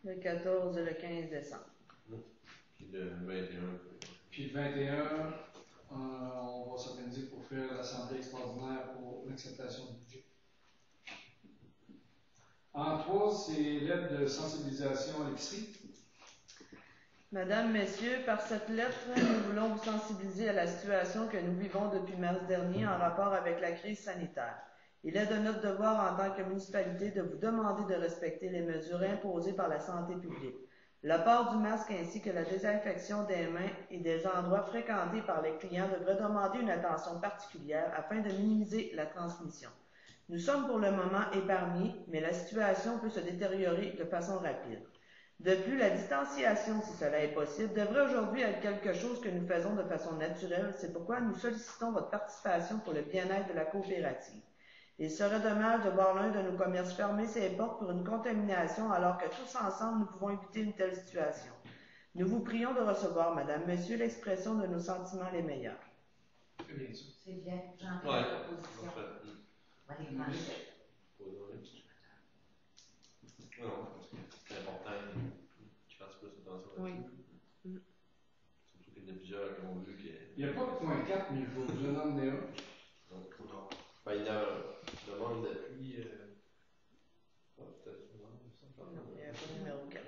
B: Le 14 et le 15 décembre.
E: Puis le 21.
A: Puis le 21, on va s'organiser pour faire l'assemblée extraordinaire pour l'acceptation du budget. En 3, c'est l'aide de sensibilisation à l'épicerie.
B: Madame, Messieurs, par cette lettre, nous voulons vous sensibiliser à la situation que nous vivons depuis mars dernier en rapport avec la crise sanitaire. Il est de notre devoir en tant que municipalité de vous demander de respecter les mesures imposées par la santé publique. Le port du masque ainsi que la désinfection des mains et des endroits fréquentés par les clients devraient demander une attention particulière afin de minimiser la transmission. Nous sommes pour le moment épargnés, mais la situation peut se détériorer de façon rapide. De plus, la distanciation, si cela est possible, devrait aujourd'hui être quelque chose que nous faisons de façon naturelle. C'est pourquoi nous sollicitons votre participation pour le bien-être de la coopérative. Il serait dommage de voir l'un de nos commerces fermer ses portes pour une contamination alors que tous ensemble nous pouvons éviter une telle situation. Nous vous prions de recevoir, Madame, Monsieur, l'expression de nos sentiments les meilleurs.
A: C'est bien ça.
C: C'est bien, j'entends
E: Ouais.
C: la proposition. On va les plancher.
E: Non, c'est important qu'ils fassent plus attention à ça.
D: Oui.
E: Surtout qu'il y en a plusieurs qui ont vu que.
A: Il n'y a pas de point 4, mais il faut vous en emmener un.
E: Ben, il y a une demande d'appui. Peut-être non,
B: Non, il n'y a pas de numéro 4.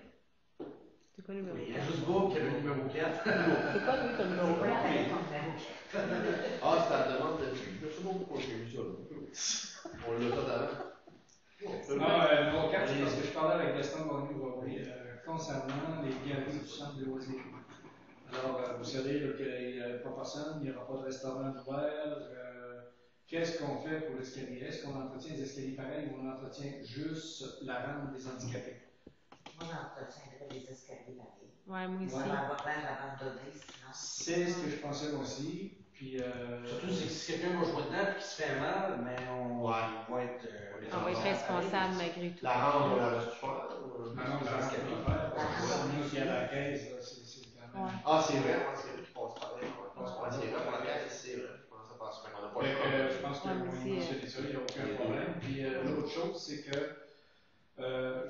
D: C'est quoi le numéro
G: Il y a
D: 4?
G: juste Bob qui a le numéro 4.
D: C'est quoi, lui, ton numéro
C: On va
D: 4?
C: appeler ton numéro.
E: Ah, c'est la demande d'appui. Je sais pas pourquoi j'ai vu ça. On l'a fait avant.
A: Non, numéro 4, c'est parce que je parlais avec Gaston Bonny concernant les galeries du centre de loisirs. Alors, vous savez qu'il n'y a pas personne, il n'y aura pas de restaurant ouvert. Qu'est-ce qu'on fait pour l'escalier? Est-ce qu'on entretient les escaliers pareils ou on entretient juste la rampe des handicapés?
C: Moi, j'entretiendrai les escaliers pareils.
D: Ouais, moi
C: Ça
D: aussi.
C: va avoir l'air abandonné, sinon.
A: C'est ce que je pensais moi aussi. Puis,
G: Surtout c'est que si quelqu'un va jouer dedans et qui se fait mal, mais on va être.
D: On va être responsable malgré tout.
E: La rampe, on la reste faire.
A: maintenant, la rampe qu'on va faire, parce que c'est nous qui à la caisse, là, c'est quand même.
D: Ouais.
E: Ah, c'est vrai, c'est vrai, je pense pas. C'est vrai, pour la caisse, c'est vrai. Je pense pas qu'on n'a pas le
A: Fait
E: choix.
A: que, je pense
D: Ouais,
A: qu'on
D: mais
A: mentionné ça, il n'y a aucun problème. Puis l'autre chose, c'est que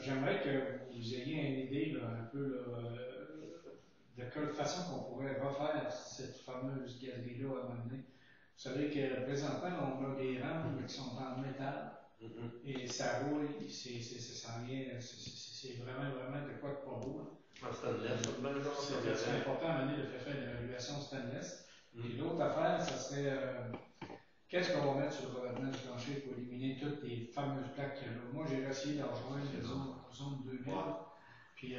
A: j'aimerais que vous ayez une idée, là, un peu, là, de quelle façon qu'on pourrait refaire cette fameuse galerie-là à un moment donné. Vous savez que présentement, on a des rampes qui sont en métal et ça roule, ça s'en vient, c'est vraiment, vraiment de quoi de pas beau.
E: En stainless,
A: C'est important à mener de faire une évaluation stainless. Et l'autre affaire, ça serait qu'est-ce qu'on va mettre sur le revêtement du plancher pour éliminer toutes les fameuses plaques qu'il y a là. Moi, j'ai essayé d'en rejoindre la zone 2000, puis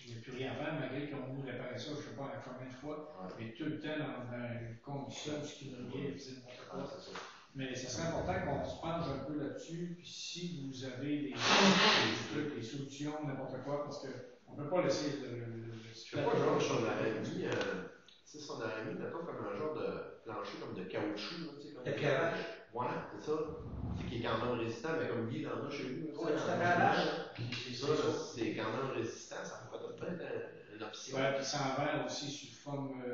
A: il n'y a plus rien à faire, malgré qu'ils ont voulu réparer ça, je ne sais pas combien de fois, mais tout le temps dans une condition ce qui nous vient, n'importe quoi. Mais ce serait important qu'on se penche un peu là-dessus, puis si vous avez des trucs, des solutions, n'importe quoi, parce qu'on ne peut pas laisser
E: je sais pas, genre, si on aurait mis, si on aurait mis, mettons, comme un genre de plancher comme de caoutchouc, tu sais, comme.
G: De pierrage.
E: Ouais, c'est ça. C'est qui est quand même résistant, mais comme Guy en a chez vous.
G: Ouais, tout à fait à l'âge.
E: Ça, c'est quand même résistant, ça pourrait peut-être être une option.
A: Ouais, puis ça en vert aussi sous forme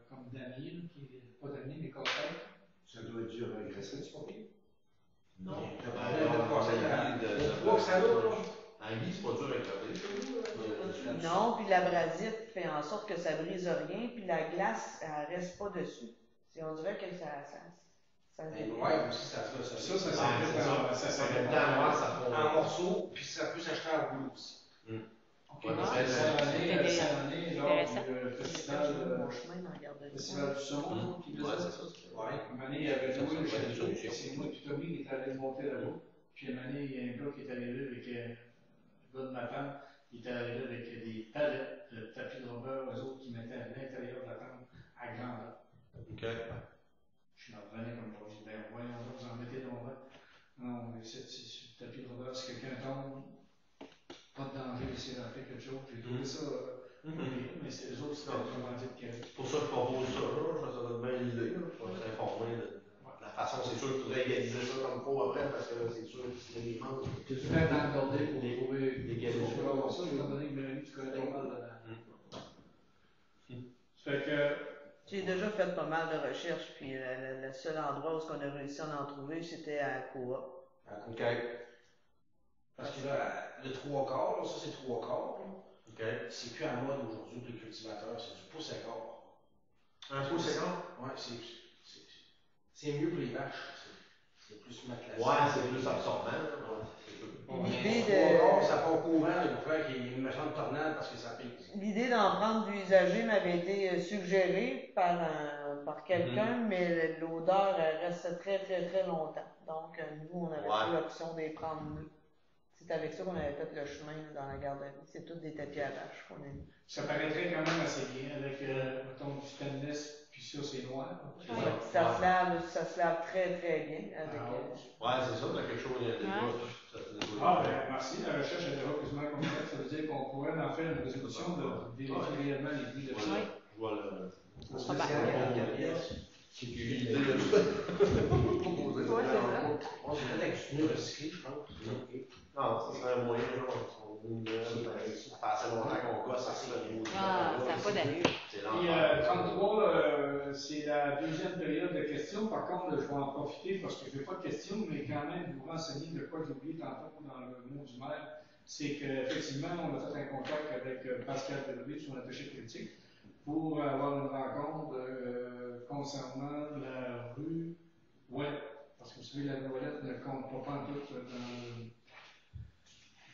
A: comme damier, qui est pas damier, mais cortex.
G: Ça doit être dur à agresser, tu comprends?
E: Non.
G: Le problème de passer le poids que ça donne, là.
E: En Guy, c'est pas dur à éclater chez vous.
B: Non, puis l'abrasite fait en sorte que ça brise rien, puis la glace, elle reste pas dessus. On dirait que ça
G: Mais noir aussi, ça se
A: Ça
E: s'appelle noir, ça fond.
G: en morceaux, puis ça peut s'acheter en boule aussi.
A: Ok, cette année, lors du festival
B: mon chemin dans la garderie.
A: du son, qui faisait ça.
G: Ouais.
A: Une année, il y avait loué le château, c'est moi et Tommy qui est allé monter là-bas. Puis une année, il y a un gars qui est arrivé avec le gars de ma tante, il est arrivé avec des palettes de tapis de rubber, eux autres qui mettaient à l'intérieur de la tente à grandeur.
E: OK.
A: Je m'en revenais comme moi, je dis, ben voyons, vous en mettez dans le non, mais c'est le tapis de rubber, si quelqu'un tombe, pas de danger, s'il a fait quelque chose. J'ai trouvé ça, mais c'est eux autres, c'était vraiment dit que.
E: C'est pour ça que je propose ça, là. Ça donne bien l'idée, là. Je vais s'informer de la façon. C'est sûr qu'il faudrait égaliser ça comme il faut après, parce que c'est sûr que c'est des manques.
A: Tu es peut-être accordé pour trouver
E: des galeries.
A: ça, étant donné que Mélanie, tu connais pas mal là-dedans. Ça fait que.
B: J'ai déjà fait pas mal de recherches, puis le seul endroit où on a réussi à en trouver, c'était à Coop.
G: OK. Parce que là, le 3/4, là, ça c'est 3/4.
E: OK.
G: C'est plus à la mode aujourd'hui pour les cultivateurs, c'est du pouce à quart.
E: Un pouce à quart?
G: Ouais, c'est mieux pour les vaches. C'est plus matelassé.
E: Ouais, c'est plus absorbant.
B: L'idée
G: Ça part courant, il faut faire qu'il y ait une méchante tornade parce que ça pique.
B: L'idée d'en prendre du usagé m'avait été suggérée par quelqu'un, mais l'odeur reste très très très longtemps. Donc nous, on avait pris l'option de les prendre nous. C'est avec ça qu'on avait fait le chemin dans la garderie. C'est tous des tapis à vache qu'on a mis.
A: Ça paraîtrait quand même assez bien avec mettons, du stainless, puis ça c'est noir.
B: Ça se lave très très bien avec.
E: Ouais, c'est ça, t'as quelque chose de
A: Ah, ben merci. La recherche est déjà plus ou moins complète. Ça veut dire qu'on pourrait en faire une résolution de vérifier réellement les prix de ça.
E: Je vois le.
D: Ça va.
E: C'est l'idée de tout.
D: Ouais, c'est ça.
G: On se met avec du pneu recyclé, je pense.
E: Non, ça serait un moyen, genre, ça fait assez longtemps qu'on gosse à ça.
D: Ah, ça n'a pas d'allure.
E: C'est
A: Puis
E: l'enfer.
A: 33, c'est la deuxième période de questions. Par contre, je vais en profiter parce que je n'ai pas de questions, mais quand même vous renseigner de quoi j'ai oublié tantôt dans le mot du maire. C'est qu'effectivement, on a fait un contact avec Pascal Delville, son attaché politique, pour avoir une rencontre concernant la rue Ouellette. Parce que vous savez, la rue Ouellette ne compte pas en tout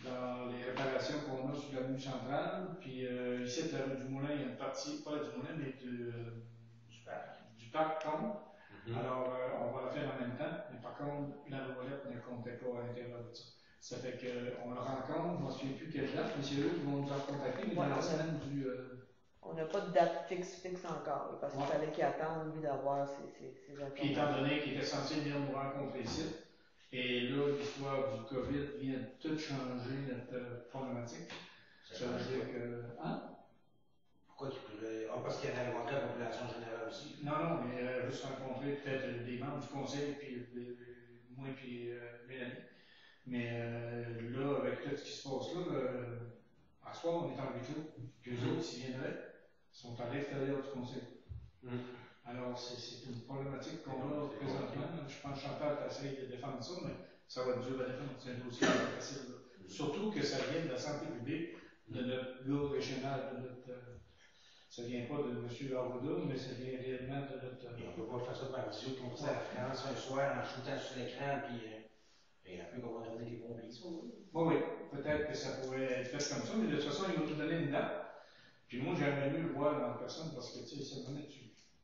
A: dans les réparations qu'on a sur l'avenue centrale. Puis ici, de la rue du Moulin, il y a une partie, pas du Moulin, mais du parc compte. Alors, on va la faire en même temps, mais par contre, la rue Ouellette ne comptait pas à l'intérieur de ça. Ça fait qu'on le rencontre, je ne me souviens plus quelle date, mais c'est eux qui vont nous en contacter, mais dans la semaine du.
B: On n'a pas de date fixe encore, parce qu'il fallait qu'il attende, lui, d'avoir ces informations.
A: Puis étant donné qu'il était censé venir nous rencontrer ici, et là, l'histoire du COVID vient de tout changer notre problématique. Ça veut dire que. Hein?
G: Pourquoi tu pourrais. Ah, parce qu'il y avait rencontré la population générale aussi.
A: Non, mais juste rencontrer peut-être des membres du conseil, puis moi et Mélanie. Mais là, avec tout ce qui se passe là, à soir, on est en 8 jours. Puis eux autres, s'ils viendraient, sont à l'extérieur du conseil. Alors, c'est une problématique qu'on a présentement. Je pense que Chantal essaye de défendre ça, mais ça va être dur à défendre. C'est un dossier pas facile. Surtout que ça vient de la santé publique, de notre gars régional, ça vient pas de M. Arruda, mais ça vient réellement de notre.
G: On peut pas faire ça par visio, comme ça, à France, un soir, en shootant sur l'écran, puis et après, on va donner des pompiers, ça, oui.
A: Oui, peut-être que ça pourrait être fait comme ça, mais de toute façon, il va nous donner une date. Puis moi, j'aimerais mieux le voir en personne parce que, tu sais,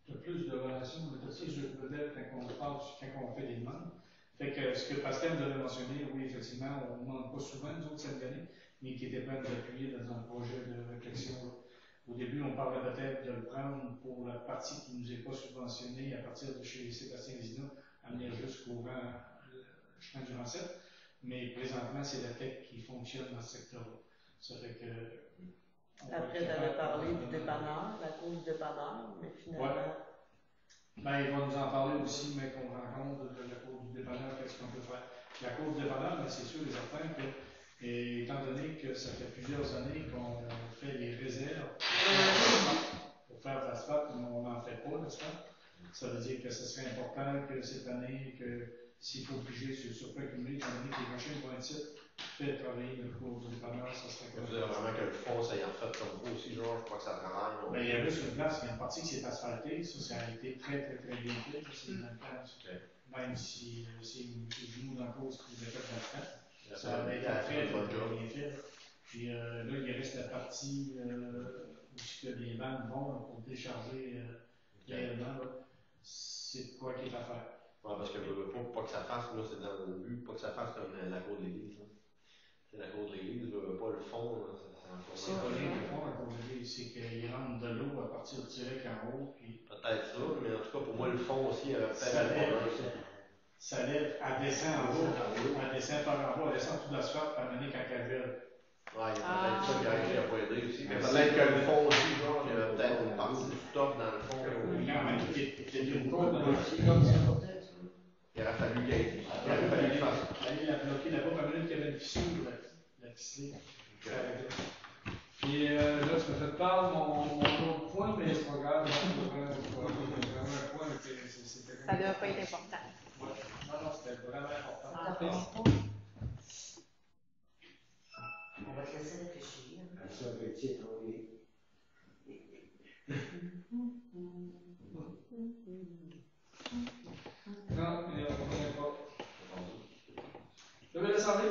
A: tu as plus de relations, tu as plus de modèles quand on parle, quand on fait des demandes. Fait que ce que Pascal nous avait mentionné, oui, effectivement, on ne demande pas souvent, nous autres, cette année, mais qui était prêt à nous appuyer dans un projet de réflexion. Au début, on parlait peut-être de le prendre pour la partie qui ne nous est pas subventionnée à partir de chez Sébastien Vézina, à venir jusqu'au chemin du Rancette. Mais présentement, c'est la tech qui fonctionne dans ce secteur-là. Ça fait que.
B: Après, tu avais parlé du dépanneur, la cause du dépanneur, mais finalement.
A: Ouais. Ben, il va nous en parler aussi, mais qu'on rencontre de la cause du dépanneur, qu'est-ce qu'on peut faire. La cause du dépanneur, ben, c'est sûr et certain que, étant donné que ça fait plusieurs années qu'on fait des réserves pour faire de l'asphalte, mais on n'en fait pas d'asphalte, ça veut dire que ce serait important que cette année, que s'il faut piger sur le surplus accumulé, étant donné que les machines vont être ici, fait travailler le cours du dépanneur, ça serait
E: Vous dire vraiment que le fond, ça y en fait comme vous aussi, genre, je crois que ça travaille.
A: Ben, il y a juste une place, il y a une partie qui s'est asphaltée, ça a été très bien fait, ça c'est une place. Même si c'est M. Genoux dans la cause qui vous a fait l'asphalte, ça a été très bien fait. Puis là, il reste la partie où les vannes vont pour décharger réellement, c'est quoi qui est à faire.
E: Ouais, parce que pas que ça fasse, là, c'est dans le but, pas que ça fasse comme la cour de l'église. C'est la cour de l'église, pas le fond.
A: C'est pas rien le fond, la cour de l'église, c'est qu'il rentre de l'eau à partir du tirec en haut. Puis...
E: Peut-être ça, mais en tout cas, pour moi, le fond aussi,
A: ça lève, elle descend en haut, elle descend par en bas, elle descend tout l'asphalte, puis elle quand elle gèle.
E: Ouais, il y a peut-être ça qui a pas aidé aussi. Mais peut-être que le fond aussi, genre, il y a peut-être une partie du top dans le fond.
A: Quand même, il y a une côte dans le fond.
E: Il aurait fallu qu'il fasse.
A: Aller la bloquer là-bas, par minute qu'il y avait une fissure, la ficeler. Puis là, tu me fais perdre mon autre point, mais c'est pas grave. Un point, c'était.
D: Ça ne doit pas être important.
A: Ouais. Non, c'était vraiment important.
C: On va te laisser réfléchir.
F: Ça va être titre, oui.
A: Non, mais on ne connaît pas. Je vais laisser aller.